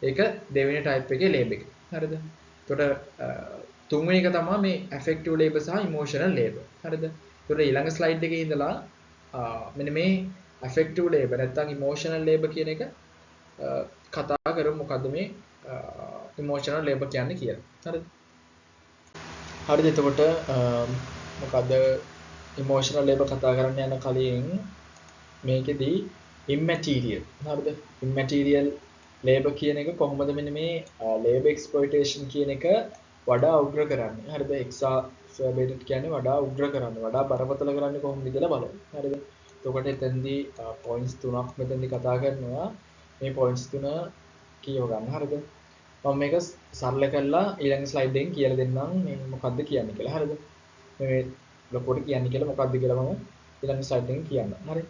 ඒක දෙවෙනි type එකේ labor එක. හරිද? එතකොට තුන්වෙනි එක තමයි මේ affective labor සහ emotional labor. හරිද? ඒතකොට ඊළඟ slide එකේ ඉඳලා මෙන්න මේ affective labor නැත්නම් emotional labor කියන එක කතා කරමු මොකද්ද මේ emotional labor කියන්නේ කියලා. හරිද? හරිද? එතකොට මොකද්ද emotional labor කතා කරන්න යන කලින් මේකෙදී immaterial. හරිද? immaterial labor කියන එක කොහොමද මෙන්න මේ labor exploitation කියන එක වඩා උග්‍ර කරන්නේ. හරිද? exacerbated කියන්නේ වඩා උග්‍ර කරන්නේ. වඩා බරපතල කරන්නේ කොහොමද කියලා බලමු. හරිද? එතකොට එතෙන්දී points තුනක් මෙතෙන්දී කතා කරනවා. මේ points තුන කියව ගන්න. හරිද? මම මේක සරල කරලා ඊළඟ slide එකෙන් කියලා දෙන්නම් මේ මොකද්ද කියන්නේ කියලා. හරිද? මේ ලොකුවට කියන්නේ කියලා මොකද්ද කියලා මම ඊළඟ slide එකෙන් කියන්නම්. හරි?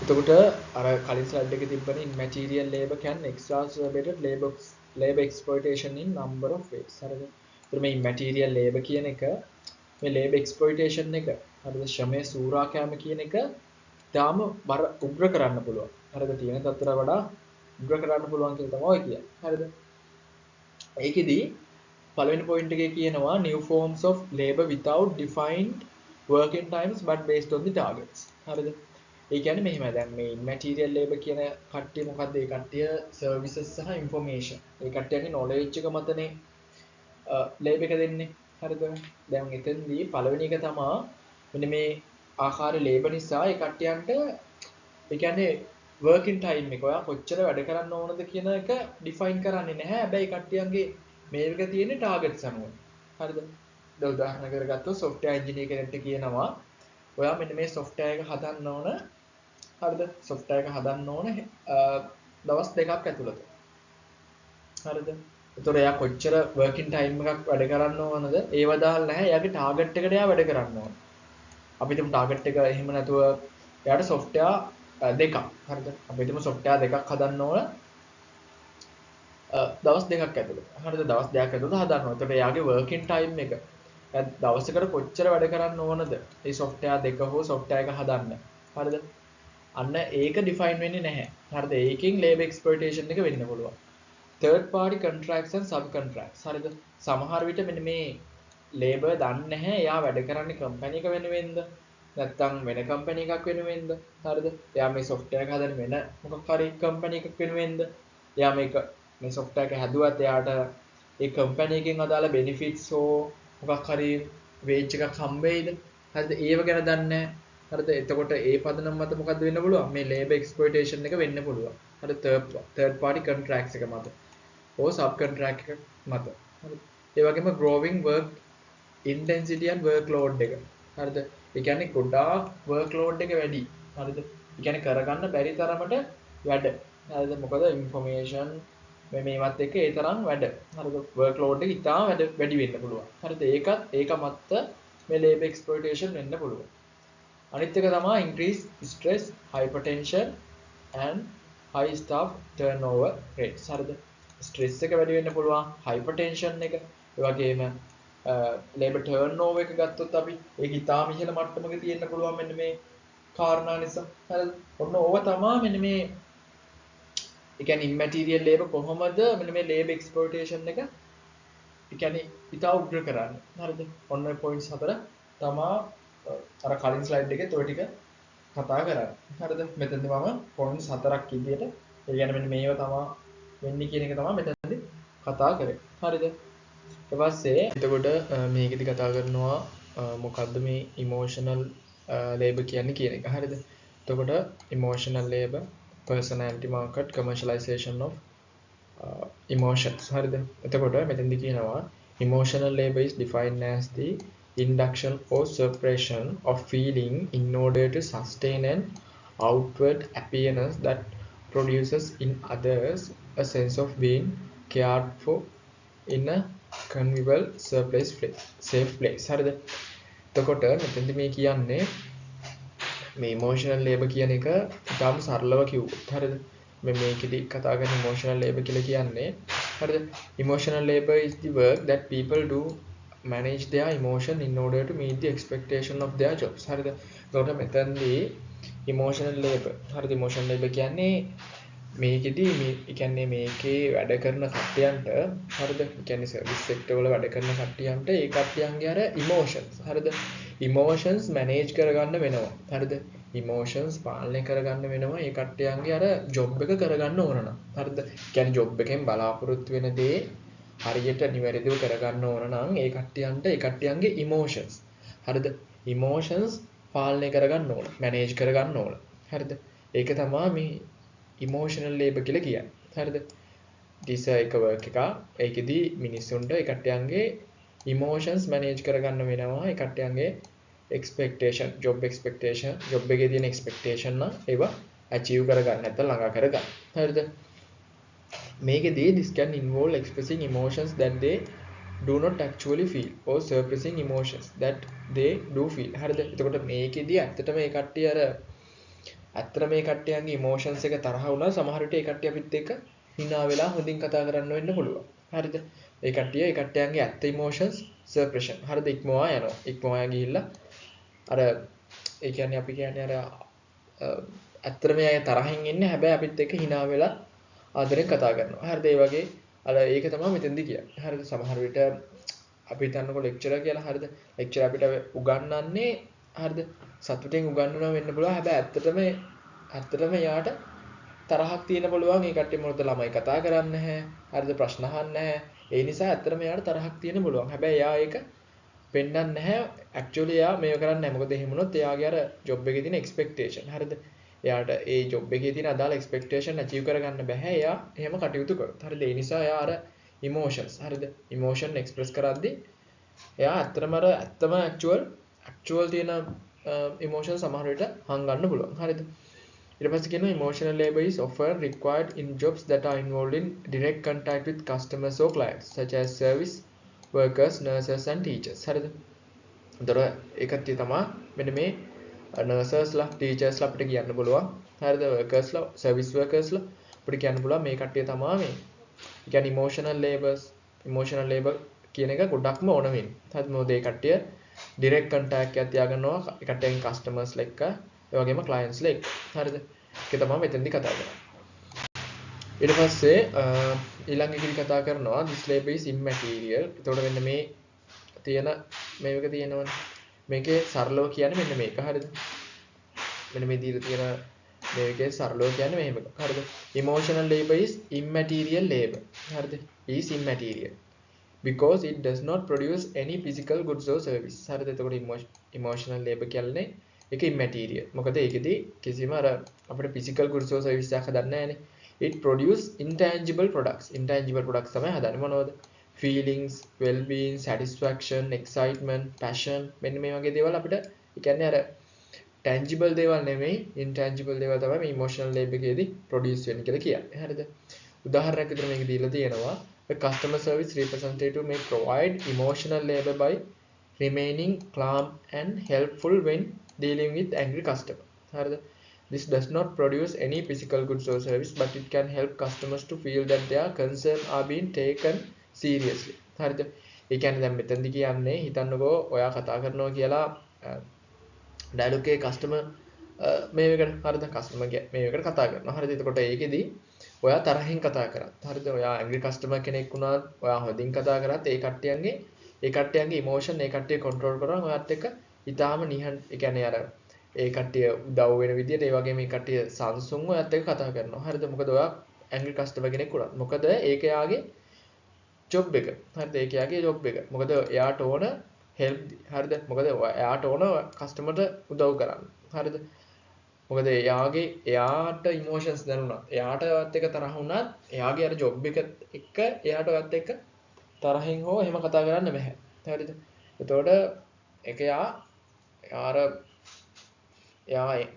එතකොට අර කලින් slide එකේ තිබ්බනේ immaterial labor can exacerbated labor exploitation in number of ways. හරිද? ඒතර මේ immaterial labor කියන එක මේ labor exploitation එක හරිද? ශ්‍රමයේ සූරාකෑම කියන එක තාම උග්‍ර කරන්න පුළුවන්. හරිද? තියෙන තත්ත්වයට වඩා උග්‍ර කරන්න පුළුවන් කියලා තමයි ඔය කියන්නේ. හරිද? ඒකෙදි පළවෙනි point එකේ කියනවා new forms of labor without defined working times but based on the targets. හරිද? ඒ කියන්නේ මෙහෙමයි දැන් මේ immaterial labor කියන කට්ටිය මොකද්ද? ඒ කට්ටිය services සහ information. ඒ කට්ටියගේ knowledge එක මතනේ labor එක දෙන්නේ. හරිද? දැන් එතෙන්දී පළවෙනි එක තමයි මෙන්න මේ ආකාර labor නිසා ඒ කට්ටියන්ට ඒ කියන්නේ working time එක ඔයා කොච්චර වැඩ කරන්න ඕනද කියන එක define කරන්නේ නැහැ. හැබැයි කට්ටියන්ගේ මේක තියෙන්නේ targets අනුව. හරිද? දැන් උදාහරණ කරගත්තොත් software engineer කෙනෙක්ට කියනවා ඔයා මෙන්න මේ software එක හදන්න ඕන. හරිද? software එක හදන්න ඕන දවස් දෙකක් ඇතුළත. හරිද? ඒතකොට එයා කොච්චර working time එකක් වැඩ කරන්න ඕනද? ඒව දාලා නැහැ. එයාගේ target එකට එයා වැඩ කරන්න ඕන. අපි හිතමු target එක එහෙම නැතුව එයාට software දෙකක්. හරිද? අපි හිතමු software දෙකක් හදන්න ඕන දවස් දෙකක් ඇතුළත. හරිද? දවස් දෙකක් ඇතුළත හදන්න ඕන. ඒතකොට එයාගේ working time එක දවසකට කොච්චර වැඩ කරන්න ඕනද? මේ software දෙක හෝ software එක හදන්න. හරිද? අන්න ඒක define වෙන්නේ නැහැ. හරිද? ඒකෙන් labor exploitation එක වෙන්න පුළුවන්. third party contracts and subcontracts. හරිද? සමහර විට මෙන්න මේ labor දන්නේ නැහැ එයා වැඩ කරන්නේ company එක වෙනුවෙන්ද නැත්නම් වෙන company එකක් වෙනුවෙන්ද? හරිද? එයා මේ software එක හදන වෙන මොකක් හරි company එකක් වෙනුවෙන්ද? එයා මේ software එක හැදුවත් එයාට ඒ company එකෙන් අදාළ benefits හෝ මොකක් හරි wage එකක් හම්බ වෙයිද? හරිද? ඒව ගැන දන්නේ නැහැ. හරිද? එතකොට ඒ පදනම මත මොකද්ද වෙන්න පුළුවන්? මේ labor exploitation එක වෙන්න පුළුවන්. හරිද? third party contracts එක මත. or subcontract එක මත. හරිද? ඒ වගේම growing work intensity and workload එක. හරිද? ඒ කියන්නේ ගොඩාක් workload එක වැඩි. හරිද? ඒ කියන්නේ කරගන්න බැරි තරමට වැඩ. හරිද? මොකද information මේවත් එක්ක ඒ තරම් වැඩ. හරිද? workload එක ඉතාම වැඩි වෙන්න පුළුවන්. හරිද? ඒක මත මේ labor exploitation වෙන්න පුළුවන්. අනිත් එක තමයි increase stress, hypertension and high staff turnover rates. හරිද? ස්ට්‍රෙස් එක වැඩි වෙන්න පුළුවන්, hypertension එක, ඒ වගේම labor turnover එක ගත්තොත් අපි ඒක ඉතාම ඉහළ මට්ටමක තියෙන්න පුළුවන් මෙන්න මේ කාරණා නිසා. හරිද? ඔන්න ඕව තමයි මෙන්න මේ ඒ කියන්නේ immaterial labor කොහොමද මෙන්න මේ labor exploitation එක ඒ කියන්නේ ඉතා උග්‍ර කරන්නේ. හරිද? ඔන්න ඔය points හතර තමයි අර කලින් slide එකේ toy ටික කතා කරන්නේ. හරිද? මෙතනදී මම points හතරක් විදියට ඒ කියන්නේ මෙන්න මේව තමයි වෙන්නේ කියන එක තමයි මෙතනදී කතා කරේ. හරිද? ඊට පස්සේ එතකොට මේකෙදි කතා කරනවා මොකද්ද මේ emotional labor කියන්නේ කියන එක. හරිද? එතකොට emotional labor, personality market, commercialization of emotions. හරිද? එතකොට මෙතනදී කියනවා emotional labor is defined as the induction or suppression of feeling in order to sustain an outward appearance that produces in others a sense of being cared for in a convivial safe place. හරිද? එතකොට මෙතෙන්දි මේ කියන්නේ මේ emotional labor කියන එක ඉතාම සරලව කිව්වොත්. හරිද? මේකෙදි කතා කරන emotional labor කියලා කියන්නේ හරිද? emotional labor is the work that people do manage their emotion in order to meet the expectation of their jobs. හරිද? එතකොට මෙතනදී emotional labor. හරිද? emotional labor කියන්නේ මේකෙදි ඒ කියන්නේ මේකේ වැඩ කරන කට්ටියන්ට හරිද? ඒ කියන්නේ සර්විස් සෙක්ටර් වල වැඩ කරන කට්ටියන්ට ඒ කට්ටියන්ගේ අර emotions හරිද? emotions manage කරගන්න වෙනවා. හරිද? emotions පාලනය කරගන්න වෙනවා ඒ කට්ටියන්ගේ අර job එක කරගන්න ඕන නම්. හරිද? ඒ කියන්නේ job එකෙන් බලාපොරොත්තු වෙන දේ හරියට නිවැරදිව කරගන්න ඕන නම් ඒ කට්ටියන්ගේ emotions හරිද? emotions පාලනය කරගන්න ඕන, manage කරගන්න ඕන. හරිද? ඒක තමයි මේ emotional labor කියලා කියන්නේ. හරිද? this එක work එකක්. ඒකෙදි මිනිස්සුන්ට ඒ කට්ටියන්ගේ emotions manage කරගන්න වෙනවා. ඒ කට්ටියන්ගේ expectation, job එකේ තියෙන expectation නම් ඒවා achieve කරගන්න නැත්නම් ළඟා කරගන්න. හරිද? මේකෙදි this can involve expressing emotions that they do not actually feel or suppressing emotions that they do feel. හරිද? එතකොට මේකෙදි ඇත්තටම ඒ කට්ටිය ඇත්තට මේ කට්ටියන්ගේ emotions එක තරහ වුණා සමහර විට ඒ කට්ටිය අපිත් එක්ක hina වෙලා හොඳින් කතා කරන්න වෙන්න පුළුවන්. හරිද? ඒ කට්ටියන්ගේ ඇත්ත emotions suppression. හරිද? ඉක්මවා යනවා. ඉක්මවා ගිහිල්ලා අර ඒ කියන්නේ අපි කියන්නේ අර ඇත්තට මේ අය තරහින් ඉන්නේ හැබැයි අපිත් එක්ක hina වෙලා ආදරෙන් කතා කරනවා. හරිද? ඒ වගේ අර ඒක තමයි මෙතෙන්දි කියන්නේ. හරිද? සමහර විට අපි හිතන්නකො lecturer කියලා. හරිද? lecturer අපිට උගන්වන්නේ හරිද? සතුටෙන් උගන්වනවා වෙන්න පුළුවන්. හැබැයි ඇත්තටම යාට තරහක් තියෙන පුළුවන්. ඒ කට්ටිය මොකද ළමයි කතා කරන්නේ නැහැ. හරිද? ප්‍රශ්න අහන්නේ නැහැ. ඒ නිසා ඇත්තටම යාට තරහක් තියෙන පුළුවන්. හැබැයි යා ඒක පෙන්නන්නේ නැහැ. ඇක්චුවලි යා මේක කරන්නේ නැහැ. මොකද එහෙම වුණොත් එයාගේ අර job එකේ තියෙන expectation. හරිද? එයාට ඒ job එකේ තියෙන අදාළ expectation achieve කරගන්න බෑ. එයා එහෙම කටයුතු කරොත්. හරිද? ඒ නිසා එයා අර emotions හරිද? emotion express කරද්දී එයා ඇත්තම actual තියෙන emotion සමහර විට හංගන්න පුළුවන්. හරිද? ඊට පස්සේ කියනවා emotional labor is often required in jobs that are involved in direct contact with customers or clients such as service workers, nurses and teachers. හරිද? ඒතර ඒකත් තමයි මෙන්න මේ නර්සස්ලා ටීචර්ස්ලා අපිට කියන්න පුළුවන්. හරිද? workersලා service workersලා අපිට කියන්න පුළුවන් මේ කට්ටිය තමයි මේ. ඒ කියන්නේ emotional labor කියන එක ගොඩක්ම ඕන වෙන්නේ. හරිද? මොකද මේ කට්ටිය direct contact එකක් තියාගන්නවා ඒ කට්ටියගේ customers එක්ක. ඒ ඒ වගේම clientsලා එක්ක. හරිද? ඒක තමයි මෙතෙන්දි කතා කරන්නේ. ඊට පස්සේ ඊළඟ එකේදී කතා කරනවා this label is immaterial. එතකොට මෙන්න මේ තියෙන මේක තියෙනවනේ. මේකේ සරලව කියන්නේ මෙන්න මේක. හරිද? මෙන්න මේ දීලා තියෙන මේකේ සරලව කියන්නේ මෙහෙම එකක්. හරිද? emotional labor is immaterial labor. හරිද? is immaterial because it does not produce any physical goods or service. හරිද? එතකොට emotional labor කියන්නේ ඒක immaterial. මොකද ඒකෙදී කිසිම අර අපිට physical goods or service එකක් හදන්න නැහැනේ. It produce intangible products. Intangible products තමයි හදන්නේ මොනවද? Feelings, well-being, satisfaction, excitement, passion මෙන්න මේ වගේ දේවල් අපිට ඒ කියන්නේ අර tangible දේවල් නෙමෙයි intangible දේවල් තමයි මේ emotional labor එකේදී produce වෙන්නේ කියලා කියන්නේ. හරිද? උදාහරණයක් විදිහට මේක දීලා තියෙනවා. A customer service representative may provide emotional labor by remaining calm and helpful when dealing with angry customer. හරිද? This does not produce any physical goods or service, but it can help customers to feel that their concerns are being taken seriously. හරිද? ඒ කියන්නේ දැන් මෙතනදි කියන්නේ හිතන්නකෝ ඔයා කතා කරනවා කියලා ඩයලොග් එකේ කස්ටමර් මේකට හරිද? කස්ටමර් මේකට කතා කරනවා. හරිද? එතකොට ඒකෙදි ඔයා තරහින් කතා කරත් හරිද? ඔයා ඇඟ්‍රි කස්ටමර් කෙනෙක් වුණාත් ඔයා හොඳින් කතා කරත් ඒ කට්ටියන්ගේ ඉමෝෂන් ඒ කට්ටිය කන්ට්‍රෝල් කරනවා ඔයාත් එක්ක ඊටාම නිහඬ ඒ කියන්නේ අර ඒ කට්ටිය උදව් වෙන විදියට ඒ වගේ මේ කට්ටිය සංසුන්ව ඔයත් එක්ක කතා කරනවා. හරිද? මොකද ඔයා ඇඟ්‍රි කස්ටමර් කෙනෙක් වුණා. මොකද ඒක යාගේ ජොබ් එක. හරිද? ඒක යාගේ ජොබ් එක. මොකද එයාට ඕන හෙල්ප් හරිද? මොකද එයාට ඕන කස්ටමර්ට උදව් කරන්න. හරිද? මොකද එයාට ඉමෝෂන්ස් දැනුණා. එයාට ඔයත් එක්ක තරහ වුණත් එයාගේ අර ජොබ් එක එක්ක එයාට ඔයත් එක්ක තරහින් හෝ එහෙම කතා කරන්න බෑ. හරිද? එතකොට ඒක එයා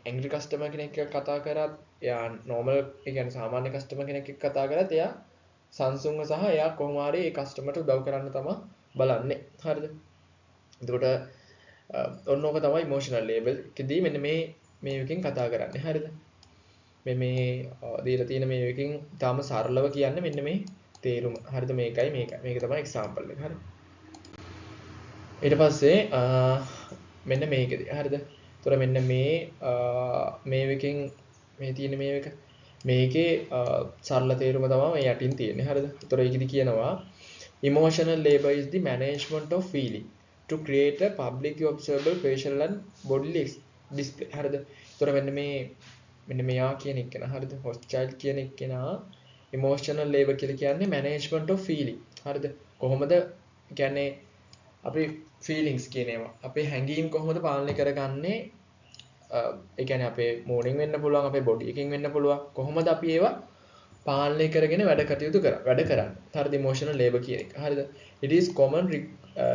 ඇඟ්‍රි කස්ටමර් කෙනෙක් එක්ක කතා කරත් එයා නෝමල් ඒ කියන්නේ සාමාන්‍ය කස්ටමර් කෙනෙක් එක්ක කතා කරත් එයා සංසුන්ව සහ එයා කොහොම හරි ඒ කස්ටමර්ට උදව් කරන්න තමයි බලන්නේ. හරිද? එතකොට ඔන්න ඕක තමයි ඉමෝෂනල් ලේබල් එකදී මෙන්න මේ එකකින් කතා කරන්නේ. හරිද? මේ දීලා තියෙන මේ එකකින් තාම සරලව කියන්නේ මෙන්න මේ තේරුම. හරිද? මේකයි මේක. මේක තමයි එක්සැම්පල් එක. හරි. ඊට පස්සේ මෙන්න මේකදී. හරිද? එතකොට මෙන්න මේ එකකින් මේ තියෙන මේ එක මේකේ සරල තේරුම තමයි මේ යටින් තියෙන්නේ. හරිද? එතකොට ඒකෙදි කියනවා emotional labor is the management of feeling to create a publicly observable facial and bodily display. හරිද? එතකොට මෙන්න මෙයා කියන එක නා. හරිද? Hochschild කියන එක නා emotional labor කියලා කියන්නේ management of feeling. හරිද? කොහොමද කියන්නේ අපි feelings කියන ඒවා අපේ හැඟීම් කොහොමද පාලනය කරගන්නේ? ඒ කියන්නේ අපේ මූණින් වෙන්න පුළුවන්, අපේ බොඩි එකකින් වෙන්න පුළුවන්. කොහොමද අපි ඒවා පාලනය කරගෙන වැඩ කරන්නේ? හරිද? emotional labor කියන එක. හරිද? It is common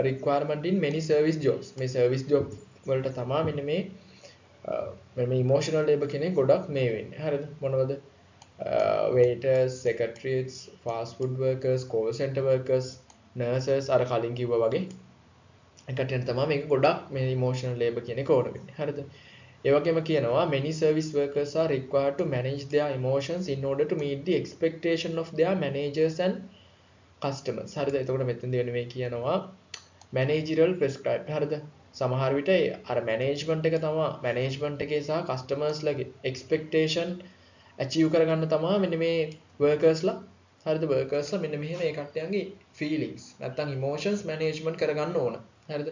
requirement in many service jobs. මේ service job වලට තමයි මෙන්න මේ emotional labor කියන එක ගොඩක් මේ වෙන්නේ. හරිද? මොනවද? waiters, secretaries, fast food workers, call center workers, nurses අර කලින් කිව්වා වගේ එකටෙන් තමයි මේක ගොඩක් මේ emotional labor කියන එක ඕන වෙන්නේ. හරිද? ඒ වගේම කියනවා many service workers are required to manage their emotions in order to meet the expectation of their managers and customers. හරිද? එතකොට මෙතෙන්දී වෙන මේ කියනවා managerial prescribed. හරිද? සමහර විට අර management එක තමයි management එකේ සහ customers ලගේ expectation achieve කරගන්න තමයි මෙන්න මේ workersලා. හරිද? workersලා මෙන්න මෙහෙම ඒ කට්ටියන්ගේ feelings නැත්තම් emotions management කරගන්න ඕන. හරිද?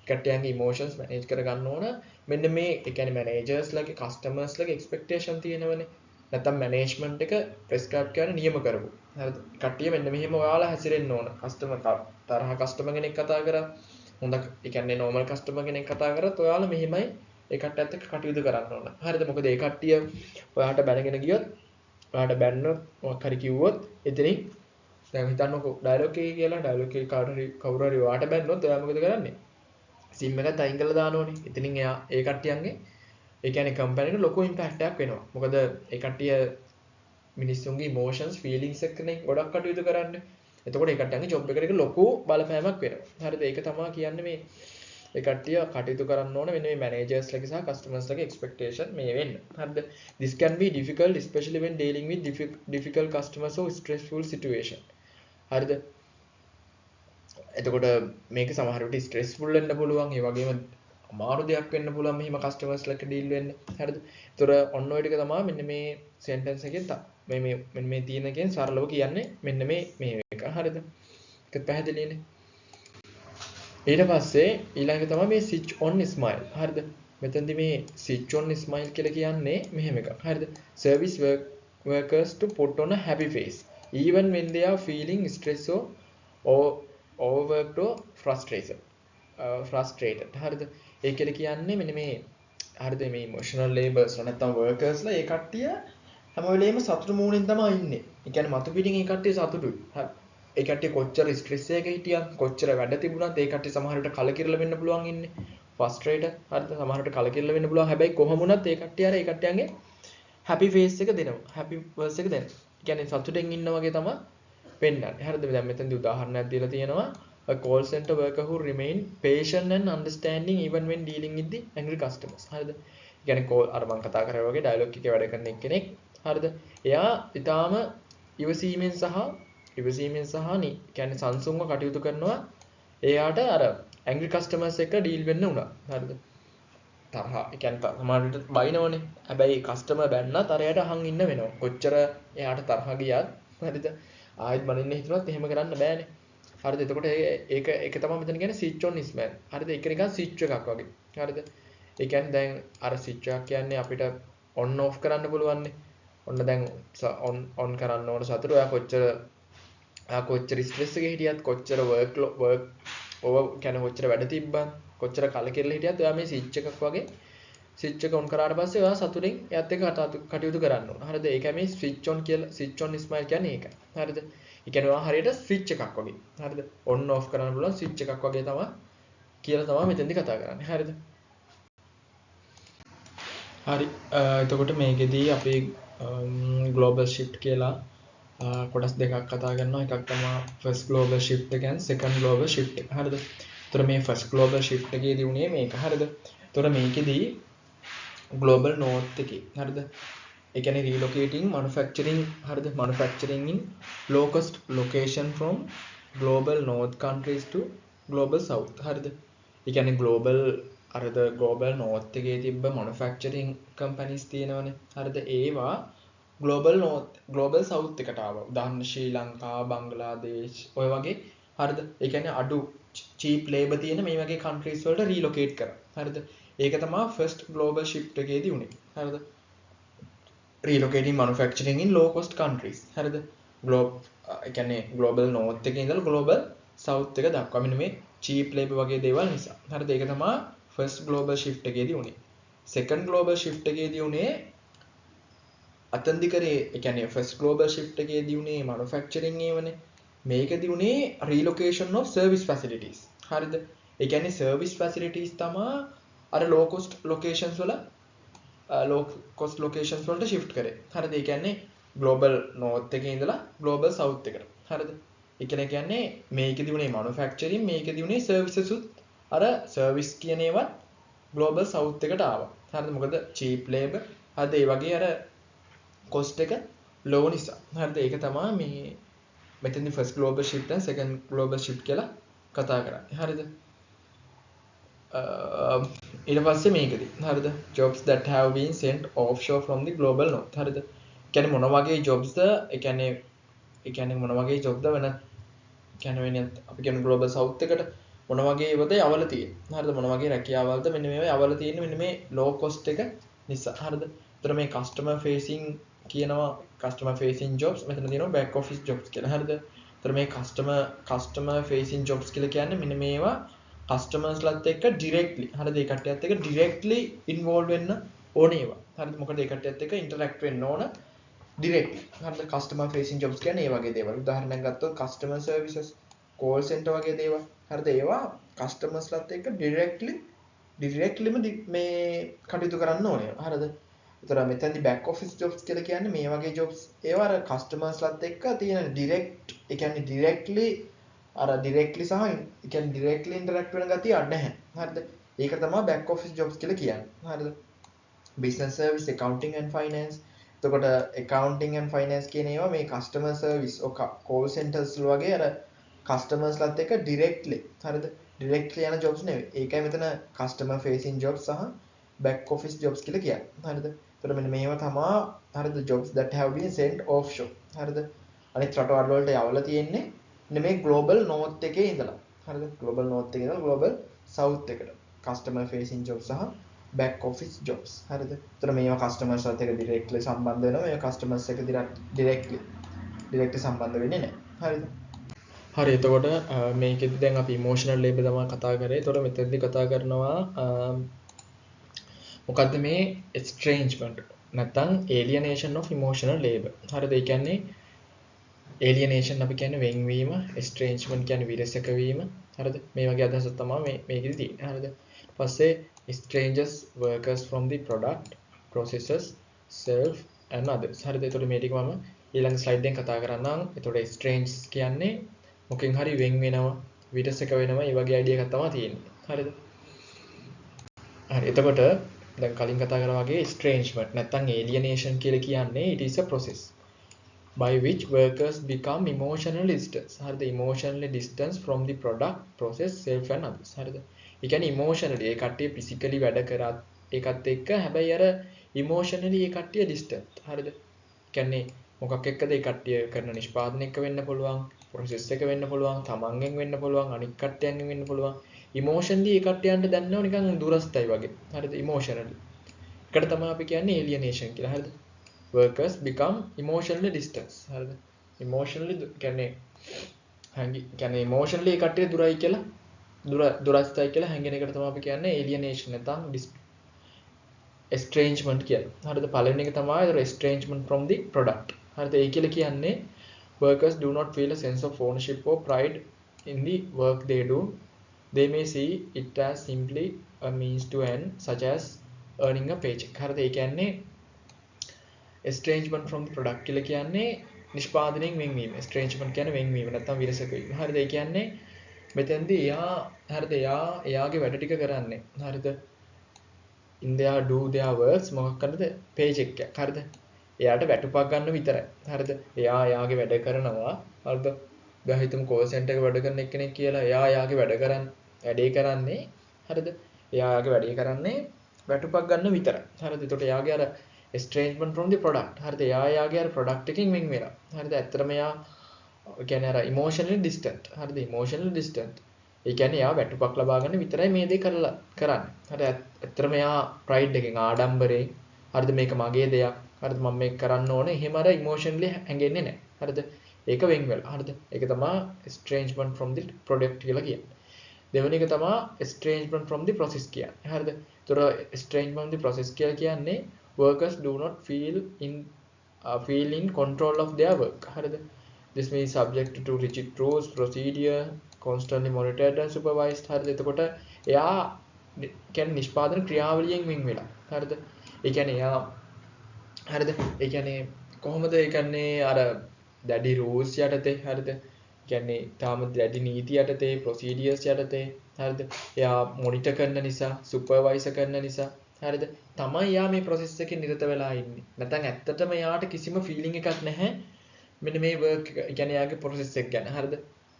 කට්ටියන්ගේ emotions manage කරගන්න ඕන. මෙන්න මේ ඒ කියන්නේ managers ලගේ customers ලගේ expectation තියෙනවනේ. නැත්තම් management එක prescribe කරන නියම කරපු. හරිද? කට්ටිය මෙන්න මෙහෙම ඔයාලා හැසිරෙන්න ඕන. customer තරහ customer කෙනෙක් කතා කරා හොඳ ඒ කියන්නේ normal customer කෙනෙක් කතා කරත් ඔයාලා මෙහෙමයි ඒ කට්ටියත් එක්ක කටයුතු කරන්න ඕන. හරිද? මොකද ඒ කට්ටිය ඔයාට බැනගෙන ගියොත් ඔයාට බැන්නොත් මොකක් හරි කිව්වොත් එතනින් දැන් හිතන්නකෝ ඩයලොග් එකේ කියලා ඩයලොග් එකේ කවුරු හරි ඔයාට බැන්නොත් ඔයා මොකද කරන්නේ? SIM එකත් අයින් කරලා දාන්න ඕනේ. එතනින් එයා ඒ කට්ටියන්ගේ ඒ කියන්නේ කම්පැනිට ලොකු ඉම්පැක්ට් එකක් වෙනවා. මොකද ඒ කට්ටිය මිනිස්සුන්ගේ emotions feelings එක්කනේ ගොඩක් කටයුතු කරන්නේ. එතකොට ඒ කට්ටියන්ගේ job එකට ලොකු බලපෑමක් වෙනවා. හරිද? ඒක තමයි කියන්නේ මේ ඒ කට්ටිය කටයුතු කරන්න ඕන මෙන්න මේ managers ලගේ සහ customers ලගේ expectation මේ වෙන්න. හරිද? This can be difficult especially when dealing with difficult customers or stressful situation. හරිද? එතකොට මේක සමහර විට stressful වෙන්න පුළුවන්. ඒ වගේම අමාරු දෙයක් වෙන්න පුළුවන් මෙහිම කස්ටමර්ස් ලක ඩීල් වෙන්න. හරිද? ඒතර ඔන්න ඔය ටික තමයි මෙන්න මේ සෙන්ටෙන්ස් එකෙන් මේ තියෙන එකෙන් සරලව කියන්නේ මෙන්න මේ එක. හරිද? ඒක පැහැදිලිනේ. ඊට පස්සේ ඊළඟ තමයි මේ switch on smile. හරිද? මෙතනදී මේ switch on smile කියලා කියන්නේ මෙහෙම එකක්. හරිද? Service workers to put on a happy face even when they are feeling stressed or overworked or frustrated. හරිද? ඒ කියලා කියන්නේ මෙන්න මේ හරිද මේ emotional labours නැත්නම් workers ලා ඒ කට්ටිය හැම වෙලේම සතුටු මූණෙන් තමයි ඉන්නේ. ඒ කියන්නේ මතු පිටින් ඒ කට්ටිය සතුටුයි. හරි. ඒ කට්ටිය කොච්චර ස්ට්‍රෙස් එකක හිටියත් කොච්චර වැඩ තිබුණත් ඒ කට්ටිය සමහර විට කලකිරලා වෙන්න පුළුවන් ඉන්නේ. ෆ්‍රස්ට්‍රේටඩ් හරිද? සමහර විට කලකිරලා වෙන්න පුළුවන්. හැබැයි කොහොම වුණත් ඒ කට්ටිය අර ඒ කට්ටියන්ගේ හැපි ෆේස් එක දෙනවා. හැපි වර්ස් එක දෙනවා. ඒ කියන්නේ සතුටෙන් ඉන්න වගේ තමයි පෙන්නන්නේ. හරිද? දැන් මෙතනදී උදාහරණයක් දීලා තියෙනවා. A call center worker who remain patient and understanding even when dealing with the angry customers. හරිද? ඒ කියන්නේ call අර මම කතා කරා වගේ ඩයලොග් එකේ වැඩ කරන එක්කෙනෙක්. හරිද? එයා ඊටාම ඉවසීමෙන් සහ කියන්නේ සංසුන්ව කටයුතු කරනවා. එයාට අර angry customers එක්ක ඩීල් වෙන්න උනා. හරිද? තරහ ඒ කියන්නේ සමහර විට බයිනවනේ. හැබැයි කස්ටමර් බැන්නත් අර එයාට අහන් ඉන්න වෙනවා. කොච්චර එයාට තරහ ගියත් හරිද? ආයෙත් බනින්න හිතුනත් එහෙම කරන්න බෑනේ. හරිද? එතකොට ඒක තමයි මෙතන කියන්නේ switch on smile. හරිද? ඒක නිකන් switch එකක් වගේ. හරිද? ඒ කියන්නේ දැන් අර switch එකක් කියන්නේ අපිට on off කරන්න පුළුවන්නේ. ඔන්න දැන් on කරන්න ඕන සතුට ඔයා කොච්චර ස්ට්‍රෙස් එකේ හිටියත් කොච්චර work over කියන්නේ කොච්චර වැඩ තිබ්බත් කොච්චර කලකිරලා හිටියත් ඔයා මේ switch එකක් වගේ switch එක on කරාට පස්සේ ඔයා සතුටින් එයත් එක්ක කටයුතු කරන්න ඕන. හරිද? ඒකයි මේ switch on smile කියන්නේ ඒකයි. හරිද? ඒ කියන්නේ ඔයා හරියට switch එකක් වගේ. හරිද? on off කරන්න පුළුවන් switch එකක් වගේ තමයි කියලා තමයි මෙතෙන්දි කතා කරන්නේ. හරිද? හරි. එතකොට මේකෙදී අපි global shift කියලා කොටස් දෙකක් කතා කරනවා. එකක් තමයි first global shift එක and second global shift එක. හරිද? එතකොට මේ first global shift එකේදී උනේ මේක. හරිද? එතකොට මේකෙදී global north එකේ. හරිද? ඒ කියන්නේ relocating manufacturing. හරිද? manufacturing in low cost location from global north countries to global south. හරිද? ඒ කියන්නේ global north එකේ තිබ්බ manufacturing companies තියෙනවනේ. හරිද? ඒවා global south එකට ආවා. උදාහරණ ශ්‍රී ලංකා, බංග්ලාදේශ් ඔය වගේ. හරිද? ඒ කියන්නේ අඩු cheap labor තියෙන මේ වගේ countries වලට relocate කරා. හරිද? ඒක තමයි first global shift එකේදී උනේ. හරිද? relocating manufacturing in low cost countries. හරිද? ඒ කියන්නේ global north එකේ ඉඳලා global south එක දක්වා මෙන්න මේ cheap labor වගේ දේවල් නිසා. හරිද? ඒක තමයි first global shift එකේදී උනේ. second global shift එකේදී උනේ අතන්දි කරේ ඒ කියන්නේ first global shift එකේදී උනේ manufacturing ඒවනේ. මේකදී උනේ relocation of service facilities. හරිද? ඒ කියන්නේ service facilities තමයි අර low cost locations වලට shift කරේ. හරිද? ඒ කියන්නේ global north එකේ ඉඳලා global south එකට. හරිද? ඒ කියන්නේ මේකදී උනේ manufacturing, මේකදී උනේ services උත් අර service කියන ඒවා global south එකට ආවා. හරිද? මොකද cheap labor හරිද? ඒ වගේ අර cost එක low නිසා. හරිද? ඒක තමයි මේ මෙතනදී first global shift and second global shift කියලා කතා කරන්නේ. හරිද? ඊට පස්සේ මේකදී හරිද? jobs that have been sent offshore from the global north. හරිද? කියන්නේ මොන වගේ jobs ද? ඒ කියන්නේ මොන වගේ job ද වෙන කියන්නේ අපි කියන global south එකට මොන වගේ ඒවද යවලා තියෙන්නේ. හරිද? මොන වගේ රැකියාවල්ද මෙන්න මේවා යවලා තියෙන්නේ මෙන්න මේ low cost එක නිසා. හරිද? ඒතර මේ customer facing කියනවා customer facing jobs මෙතන තියෙනවා back office jobs කියලා. හරිද? ඒතර මේ customer facing jobs කියලා කියන්නේ මෙන්න මේවා customers ලත් එක්ක directly හරිද? ඒ කට්ටියත් එක්ක directly involve වෙන්න ඕනේ ඒවා. හරිද? මොකද ඒ කට්ටියත් එක්ක interact වෙන්න ඕන directly. හරිද? customer facing jobs කියන්නේ මේ වගේ දේවල්. උදාහරණයක් ගත්තොත් customer services, call center වගේ දේවල්. හරිද? ඒවා customers ලත් එක්ක directlyම මේ කටයුතු කරන්න ඕනේ. හරිද? ඒතර මෙතනදී back office jobs කියලා කියන්නේ මේ වගේ jobs ඒවා අර customers ලත් එක්ක තියෙන direct ඒ කියන්නේ directly සහ ඒ කියන්නේ directly interact වෙන ගතිය අඩ නැහැ. හරිද? ඒක තමයි back office jobs කියලා කියන්නේ. හරිද? business service, accounting and finance. එතකොට accounting and finance කියන ඒවා මේ customer service call centers වගේ අර customers ලත් එක්ක directly හරිද? directly යන jobs නෙවෙයි. ඒකයි මෙතන customer facing jobs සහ back office jobs කියලා කියන්නේ. හරිද? එතකොට මෙන්න මේවා තමයි හරිද jobs that have been sent offshore. හරිද? අනිත් රටවල් වලට යවලා තියෙන්නේ මේ global north එකේ ඉඳලා. හරිද? global north එකේ ඉඳලා global south එකට. customer facing jobs සහ back office jobs. හරිද? එතකොට මේවා customers වත් එක්ක directly සම්බන්ධ වෙනවා. මේවා customers එක්ක directly සම්බන්ධ වෙන්නේ නැහැ. හරිද? හරි එතකොට මේකෙදි දැන් අපි emotional labor තමයි කතා කරේ. එතකොට මෙතනදී කතා කරනවා මොකද්ද මේ estrangement නැත්නම් alienation of emotional labor. හරිද? ඒ කියන්නේ alienation අපි කියන්නේ වෙන්වීම, estrangement කියන්නේ විරසක වීම. හරිද? මේ වගේ අදහසක් තමයි මේකෙදි තියෙන්නේ. හරිද? පස්සේ estranges workers from the product, processes, self and others. හරිද? එතකොට මේ ටික මම ඊළඟ ස්ලයිඩ් එකෙන් කතා කරන්නම්. එතකොට estrange කියන්නේ මොකෙන් හරි වෙන් වෙනවා, විරසක වෙනවා, මේ වගේ අයිඩියා එකක් තමයි තියෙන්නේ. හරිද? හරි. එතකොට දැන් කලින් කතා කරා වගේ estrangement නැත්නම් alienation කියලා කියන්නේ it is a process by which workers become emotionally distant. හරිද? emotionally distant from the product, process, self and others. හරිද? ඒ කියන්නේ emotionally ඒ කට්ටිය physically වැඩ කරත් ඒකත් එක්ක හැබැයි අර emotionally ඒ කට්ටිය distant. හරිද? කියන්නේ මොකක් එක්කද ඒ කට්ටිය කරන නිෂ්පාදනය එක්ක වෙන්න පුළුවන්, process එක වෙන්න පුළුවන්, තමන්ගෙන් වෙන්න පුළුවන්, අනිත් කට්ටියන්ගෙන් වෙන්න පුළුවන්. emotionally ඒ කට්ටියන්ට දැනනවා නිකන් දුරස්තයි වගේ. හරිද? emotionally. ඒකට තමයි අපි කියන්නේ alienation කියලා. හරිද? workers become emotionally distant. හරිද? emotionally කියන්නේ emotionally ඒ කට්ටිය දුරයි කියලා දුරස්තයි කියලා හැංගෙන එකට තමයි අපි කියන්නේ alienation නැත්නම් estrangement කියලා. හරිද? පළවෙනි එක තමයි estrangement from the product. හරිද? ඒ කියලා කියන්නේ workers do not feel a sense of ownership or pride in the work they do. They may see it as simply a means to end, such as earning a paycheck. හරිද? ඒ කියන්නේ estrangement from the product කියලා කියන්නේ නිෂ්පාදනයෙන් වෙන්වීම. estrangement කියන්නේ වෙන්වීම නැත්නම් විරසක වීම. හරිද? ඒ කියන්නේ මෙතෙන්දී එයා හරිද? එයාගේ වැඩ ටික කරන්නේ. හරිද? in their do their works මොකක් කරනද? paycheck එක. හරිද? එයාට වැටුපක් ගන්න විතරයි. හරිද? එයාගේ වැඩ කරනවා. හරිද? දැන් හිතමු call center එක වැඩ කරන එක්කෙනෙක් කියලා එයාගේ වැඩේ කරන්නේ. හරිද? එයාගේ වැඩේ කරන්නේ වැටුපක් ගන්න විතරයි. හරිද? එතකොට එයාගේ අර estrangement from the product. හරිද? එයාගේ අර product එකකින් වෙන් වෙනවා. හරිද? ඇත්තටම එයා කියන්නේ අර emotionally distant. හරිද? emotionally distant. ඒ කියන්නේ එයා වැටුපක් ලබා ගන්න විතරයි මේ දේ කරන්නේ. හරිද? ඇත්තටම එයා pride එකෙන් ආඩම්බරේ හරිද මේක මගේ දෙයක්. හරිද? මම මේක කරන්න ඕනේ. එහෙම අර emotionally හැංගෙන්නේ නැහැ. හරිද? ඒක වෙන් වෙලා. හරිද? ඒක තමයි estrangement from the product කියලා කියන්නේ. දෙවෙනි එක තමයි estrangement from the process කියන්නේ. හරිද? ඒතර estrangement from the process කියලා කියන්නේ workers do not feel in control of their work. හරිද? This means subject to rigid rules, procedure, constantly monitored and supervised. හරිද? එතකොට එයා කියන්නේ නිෂ්පාදන ක්‍රියාවලියෙන් වෙන් වෙලා. හරිද? ඒ කියන්නේ එයා හරිද? ඒ කියන්නේ කොහොමද ඒ කියන්නේ අර දැඩි rules යටතේ හරිද? කියන්නේ තාම දැඩි නීති යටතේ procedures යටතේ හරිද? එයා monitor කරන නිසා, supervise කරන නිසා හරිද? තමයි යා මේ process එකේ නිරත වෙලා ඉන්නේ. නැත්නම් ඇත්තටම යාට කිසිම feeling එකක් නැහැ. මෙන්න මේ work එක කියන්නේ යාගේ process එක ගැන. හරිද?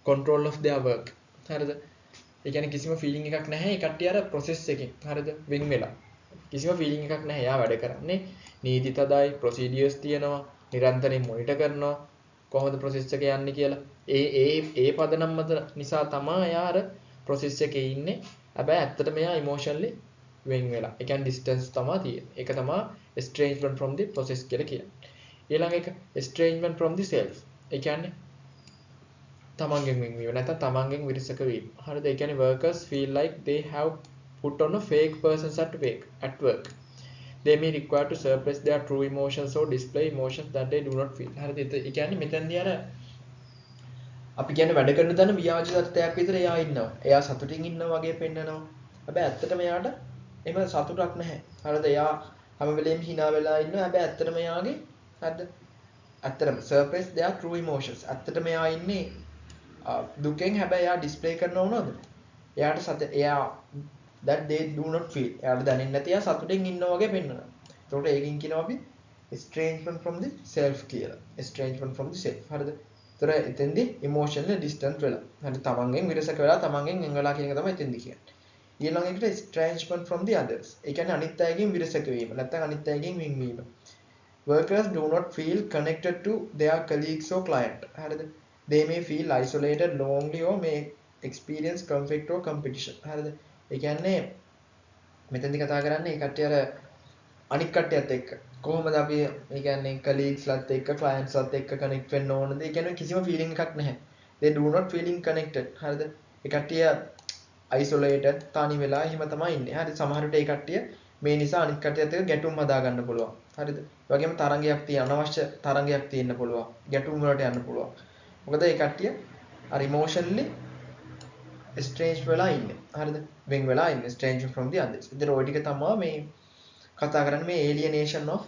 control of their work. හරිද? ඒ කියන්නේ කිසිම feeling එකක් නැහැ. ඒ කට්ටිය අර process එකෙන් හරිද? වෙන් වෙලා. කිසිම feeling එකක් නැහැ. යා වැඩ කරන්නේ නීති තදයි, procedures තියෙනවා, නිරන්තරයෙන් monitor කරනවා. කොහොමද process එක යන්නේ කියලා. ඒ පදනම් මත නිසා තමයි යා අර process එකේ ඉන්නේ. හැබැයි ඇත්තටම යා emotionally වෙන් වෙලා. ඒ කියන්නේ distance තමයි තියෙන්නේ. ඒක තමයි estrangement from the process කියලා කියන්නේ. ඊළඟ එක estrangement from the self. ඒ කියන්නේ තමන්ගෙන් වෙන්වීම නැත්නම් තමන්ගෙන් විරසක වීම. හරිද? ඒ කියන්නේ workers feel like they have put on a fake persons at work. They may require to suppress their true emotions or display emotions that they do not feel. හරිද? ඒ කියන්නේ මෙතනදී අර අපි කියන්නේ වැඩ කරන තැන ව්‍යාජ තත්ත්වයක් විතර එයා ඉන්නවා. එයා සතුටින් ඉන්නවා වගේ පෙන්නනවා. හැබැයි ඇත්තටම එයාට එහෙම සතුටක් නැහැ. හරිද? එයා හැම වෙලෙම hina වෙලා ඉන්නවා. හැබැයි ඇත්තටම එයාගේ හරිද? ඇත්තටම suppress their true emotions. ඇත්තටම එයා ඉන්නේ දුකෙන්. හැබැයි එයා display කරනව නේද? එයා that they do not feel. එයාට දැනෙන්නේ නැති එයා සතුටින් ඉන්නවා වගේ පෙන්නනවා. ඒකට ඒකින් කියනවා අපි estrangement from the self කියලා. estrangement from the self. හරිද? ඒතර එතෙන්දී emotionally distant වෙලා. හරි තමන්ගෙන් විරසක වෙලා තමන්ගෙන් වෙන් වෙලා කියන එක තමයි එතෙන්දී කියන්නේ. ඊළඟ එකට estrangement from the others. ඒ කියන්නේ අනිත් අයගෙන් විරසක වීම. නැත්නම් අනිත් අයගෙන් වෙන්වීම. Workers do not feel connected to their colleagues or client. හරිද? They may feel isolated, lonely or may experience conflict or competition. හරිද? ඒ කියන්නේ මෙතෙන්දි කතා කරන්නේ ඒ කට්ටිය අර අනික් කට්ටියත් එක්ක කොහොමද අපි ඒ කියන්නේ colleagues ලත් එක්ක clients ලත් එක්ක connect වෙන්න ඕනද? ඒ කියන්නේ කිසිම feeling එකක් නැහැ. They do not feeling connected. හරිද? ඒ කට්ටිය isolated තනි වෙලා එහෙම තමයි ඉන්නේ. හරි සමහර විට ඒ කට්ටිය මේ නිසා අනිත් කට්ටියත් එක්ක ගැටුම් හදා ගන්න පුළුවන්. හරිද? ඒ වගේම තරංගයක් තියෙන අනවශ්‍ය තරංගයක් තියෙන්න පුළුවන්. ගැටුම් වලට යන්න පුළුවන්. මොකද ඒ කට්ටිය අර emotionally estranged වෙලා ඉන්නේ. හරිද? වෙන් වෙලා ඉන්නේ estranged from the others. ඉතින් ඔය ටික තමයි මේ කතා කරන්නේ මේ alienation of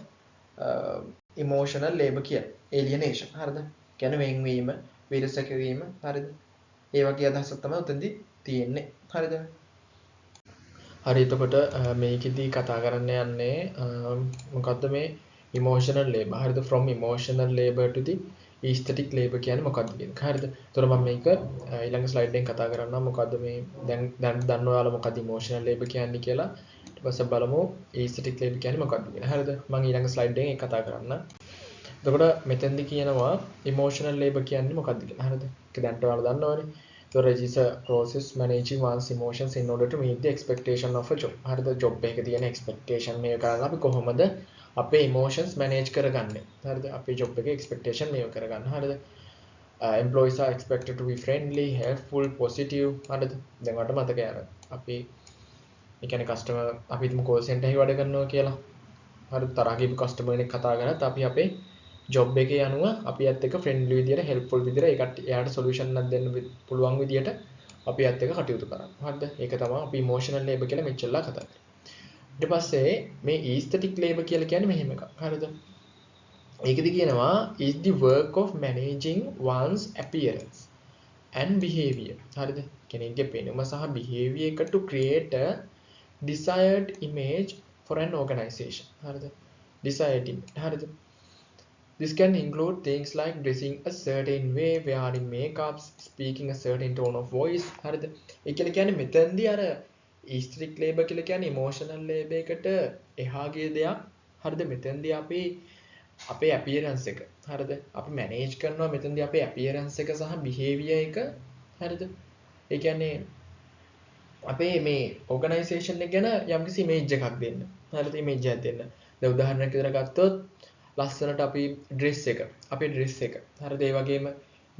emotional labor කියලා. alienation. හරිද? කියන්නේ වෙන්වීම, විරසක වීම. හරිද? ඒ වගේ අදහසක් තමයි උතෙන්දී තියෙන්නේ. හරිද? හරි එතකොට මේකෙදී කතා කරන්න යන්නේ මොකද්ද මේ emotional labor. හරිද? from emotional labor to the aesthetic labor කියන්නේ මොකක්ද කියන එක. හරිද? එතකොට මම මේක ඊළඟ ස්ලයිඩ් එකෙන් කතා කරන්නම් මොකද්ද මේ දැන් දන්න ඔයාලා මොකද්ද emotional labor කියන්නේ කියලා. ඊට පස්සේ බලමු aesthetic labor කියන්නේ මොකක්ද කියලා. හරිද? මම ඊළඟ ස්ලයිඩ් එකෙන් ඒක කතා කරන්න. එතකොට මෙතෙන්දි කියනවා emotional labor කියන්නේ මොකක්ද කියලා. හරිද? ඒක දැන් ඔයාලා දන්නවනේ. So it is a process managing one's emotions in order to meet the expectation of a job. හරිද? job එකක තියෙන expectation මේක කරලා අපි කොහොමද අපේ emotions manage කරගන්නේ? හරිද? අපේ job එකේ expectation මේක කරගන්න. හරිද? Employees are expected to be friendly, helpful, positive. හරිද? දැන් ඔයාලට මතකයි අර අපි ඒ කියන්නේ customer අපි හිතමු call center එකේ වැඩ කරනවා කියලා. හරිද? තරහ ගිහපු customer කෙනෙක් කතා කරත් අපි අපේ ජොබ් එකේ යනුව අපි ඇත් එක්ක ෆ්‍රෙන්ඩ්ලි විදියට හෙල්ප්ෆුල් විදියට ඒකට එයාට සොලියුෂන් එකක් දෙන්න පුළුවන් විදියට අපි ඇත් එක්ක කටයුතු කරන්න. හරිද? ඒක තමයි අපි ඉමෝෂනල් ලේබර් කියලා මෙච්චරලා කතා කරන්නේ. ඊට පස්සේ මේ ඊස්තටික් ලේබර් කියලා කියන්නේ මෙහෙම එකක්. හරිද? ඒකෙදි කියනවා is the work of managing one's appearance and behavior. හරිද? කෙනෙක්ගේ පෙනුම සහ behavior එක to create a desired image for an organization. හරිද? desired image. හරිද? This can include things like dressing a certain way, wearing makeups, speaking a certain tone of voice. හරිද? ඒ කියන්නේ මෙතෙන්දී අර aesthetic labor කියලා කියන්නේ emotional labor එකට එහා ගිය දෙයක්. හරිද? මෙතෙන්දී අපි අපේ appearance එක. හරිද? අපි manage කරනවා මෙතෙන්දී අපේ appearance එක සහ behavior එක. හරිද? ඒ කියන්නේ අපේ මේ organization එක ගැන යම්කිසි image එකක් දෙන්න. හරිද? image එකක් දෙන්න. දැන් උදාහරණයක් විදිහට ගත්තොත් ලස්සනට අපි ඩ්‍රෙස් එක අපේ ඩ්‍රෙස් එක හරිද ඒ වගේම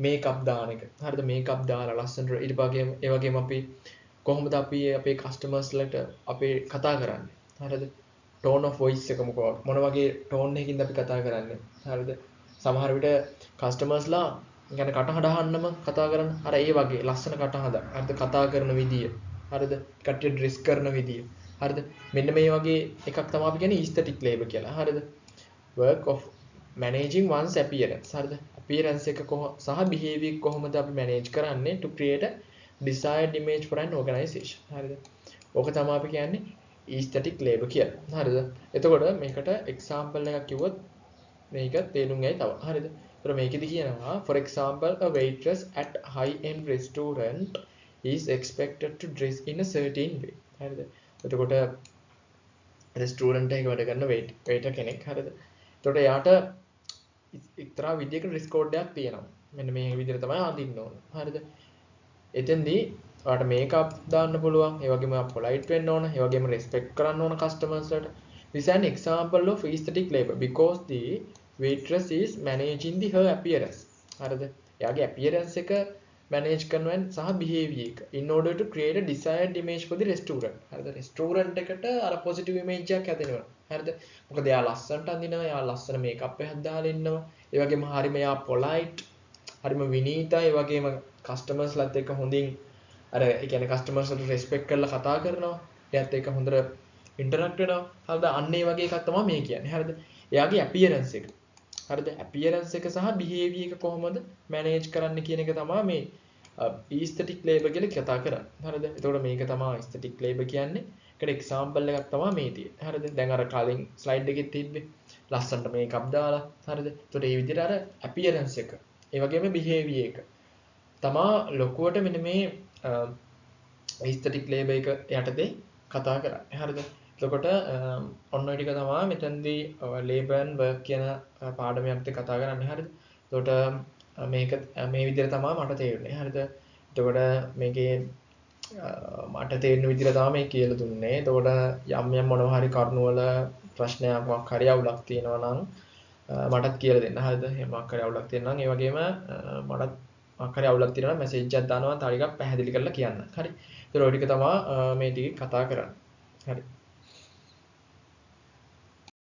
මේකප් දාන එක හරිද මේකප් දාලා ලස්සනට ඊට වගේම ඒ වගේම අපි කොහොමද අපි අපේ කස්ටමර්ස්ලට අපේ කතා කරන්නේ හරිද ටෝන් ඔෆ් වොයිස් එක මොන වගේ ටෝන් එකකින්ද අපි කතා කරන්නේ හරිද සමහර විට කස්ටමර්ස්ලා يعني කටහඬ අහන්නම කතා කරන අර ඒ වගේ ලස්සන කටහඬ හරිද කතා කරන විදිය හරිද කට්ටිය ඩ්‍රෙස් කරන විදිය හරිද මෙන්න මේ වගේ එකක් තමයි අපි කියන්නේ ඊස්තටික් ලේබර් කියලා හරිද work of managing one's appearance හරිද appearance එක සහ behavior කොහොමද අපි manage කරන්නේ to create a desired image for an organization හරිද ඕක තමයි අපි කියන්නේ aesthetic labor කියලා හරිද එතකොට මේකට example එකක් කිව්වොත් මේක තේරුම් ගයි තව හරිද ඒතර මේකෙදි කියනවා for example a waitress at high end restaurant is expected to dress in a certain way හරිද එතකොට restaurant එකක වැඩ කරන waiter කෙනෙක් හරිද එතකොට යාට එක්තරා විදියක ඩ්‍රෙස් කෝඩ් එකක් තියෙනවා. මෙන්න මේ විදිහට තමයි අඳින්න ඕන. හරිද? එතෙන්දී ඔයාලට මේකප් දාන්න පුළුවන්. ඒ වගේම පොලයිට් වෙන්න ඕන. ඒ වගේම රෙස්පෙක්ට් කරන්න ඕන කස්ටමර්ස්ලට. This is an example of aesthetic labor because the waitress is managing her appearance. හරිද? එයාගේ appearance එක manage කරනවා සහ behavior එක in order to create a desired image for the restaurant. හරිද? restaurant එකට අර positive image එකක් හැදෙනවා. හරිද? මොකද එයා ලස්සනට අඳිනවා, එයා ලස්සන මේකප් එකක් දාලා ඉන්නවා. ඒ වගේම හරියම එයා polite, හරියම විනීතයි, ඒ වගේම කස්ටමර්ස්ලත් එක්ක හොඳින් අර ඒ කියන්නේ කස්ටමර්ස්ලට respect කරලා කතා කරනවා. එයාත් එක්ක හොඳට interact වෙනවා. හරිද? අන්න ඒ වගේ එකක් තමයි මේ කියන්නේ. හරිද? එයාගේ appearance එක. හරිද? appearance එක සහ behavior එක කොහොමද manage කරන්න කියන එක තමයි මේ aesthetic labor කියලා කතා කරන්නේ. හරිද? එතකොට මේක තමයි aesthetic labor කියන්නේ. ඒකට example එකක් තමයි මේ තියෙන්නේ. හරිද? දැන් අර කලින් slide එකේ තිබ්බේ ලස්සනට මේකප් දාලා. හරිද? එතකොට මේ විදිහට අර appearance එක ඒ වගේම behavior එක. තමා ලොකුවට මෙන්න මේ aesthetic label එක යටතේ කතා කරන්නේ. හරිද? එතකොට ඔන්න ඔය ටික තමයි මෙතනදී label and work කියන පාඩම යටතේ කතා කරන්නේ. හරිද? එතකොට මේක මේ විදිහට තමයි මට තේරුනේ. හරිද? එතකොට මේකේ මට තේරෙන විදිහට තමයි මේ කියලා දුන්නේ. එතකොට යම් මොනවා හරි කරුණු වල ප්‍රශ්නයක් මොකක් හරි අවුලක් තියෙනවා නම් මටත් කියලා දෙන්න. හරිද? එහෙම මොකක් හරි අවුලක් තියෙනවා නම් ඒ වගේම මටත් මොකක් හරි අවුලක් තියෙනවා නම් මැසේජ් එකක් දානවා තව ටිකක් පැහැදිලි කරලා කියන්න. හරි. ඒතර ඔය ටික තමයි මේ ටිකේ කතා කරන්නේ. හරි.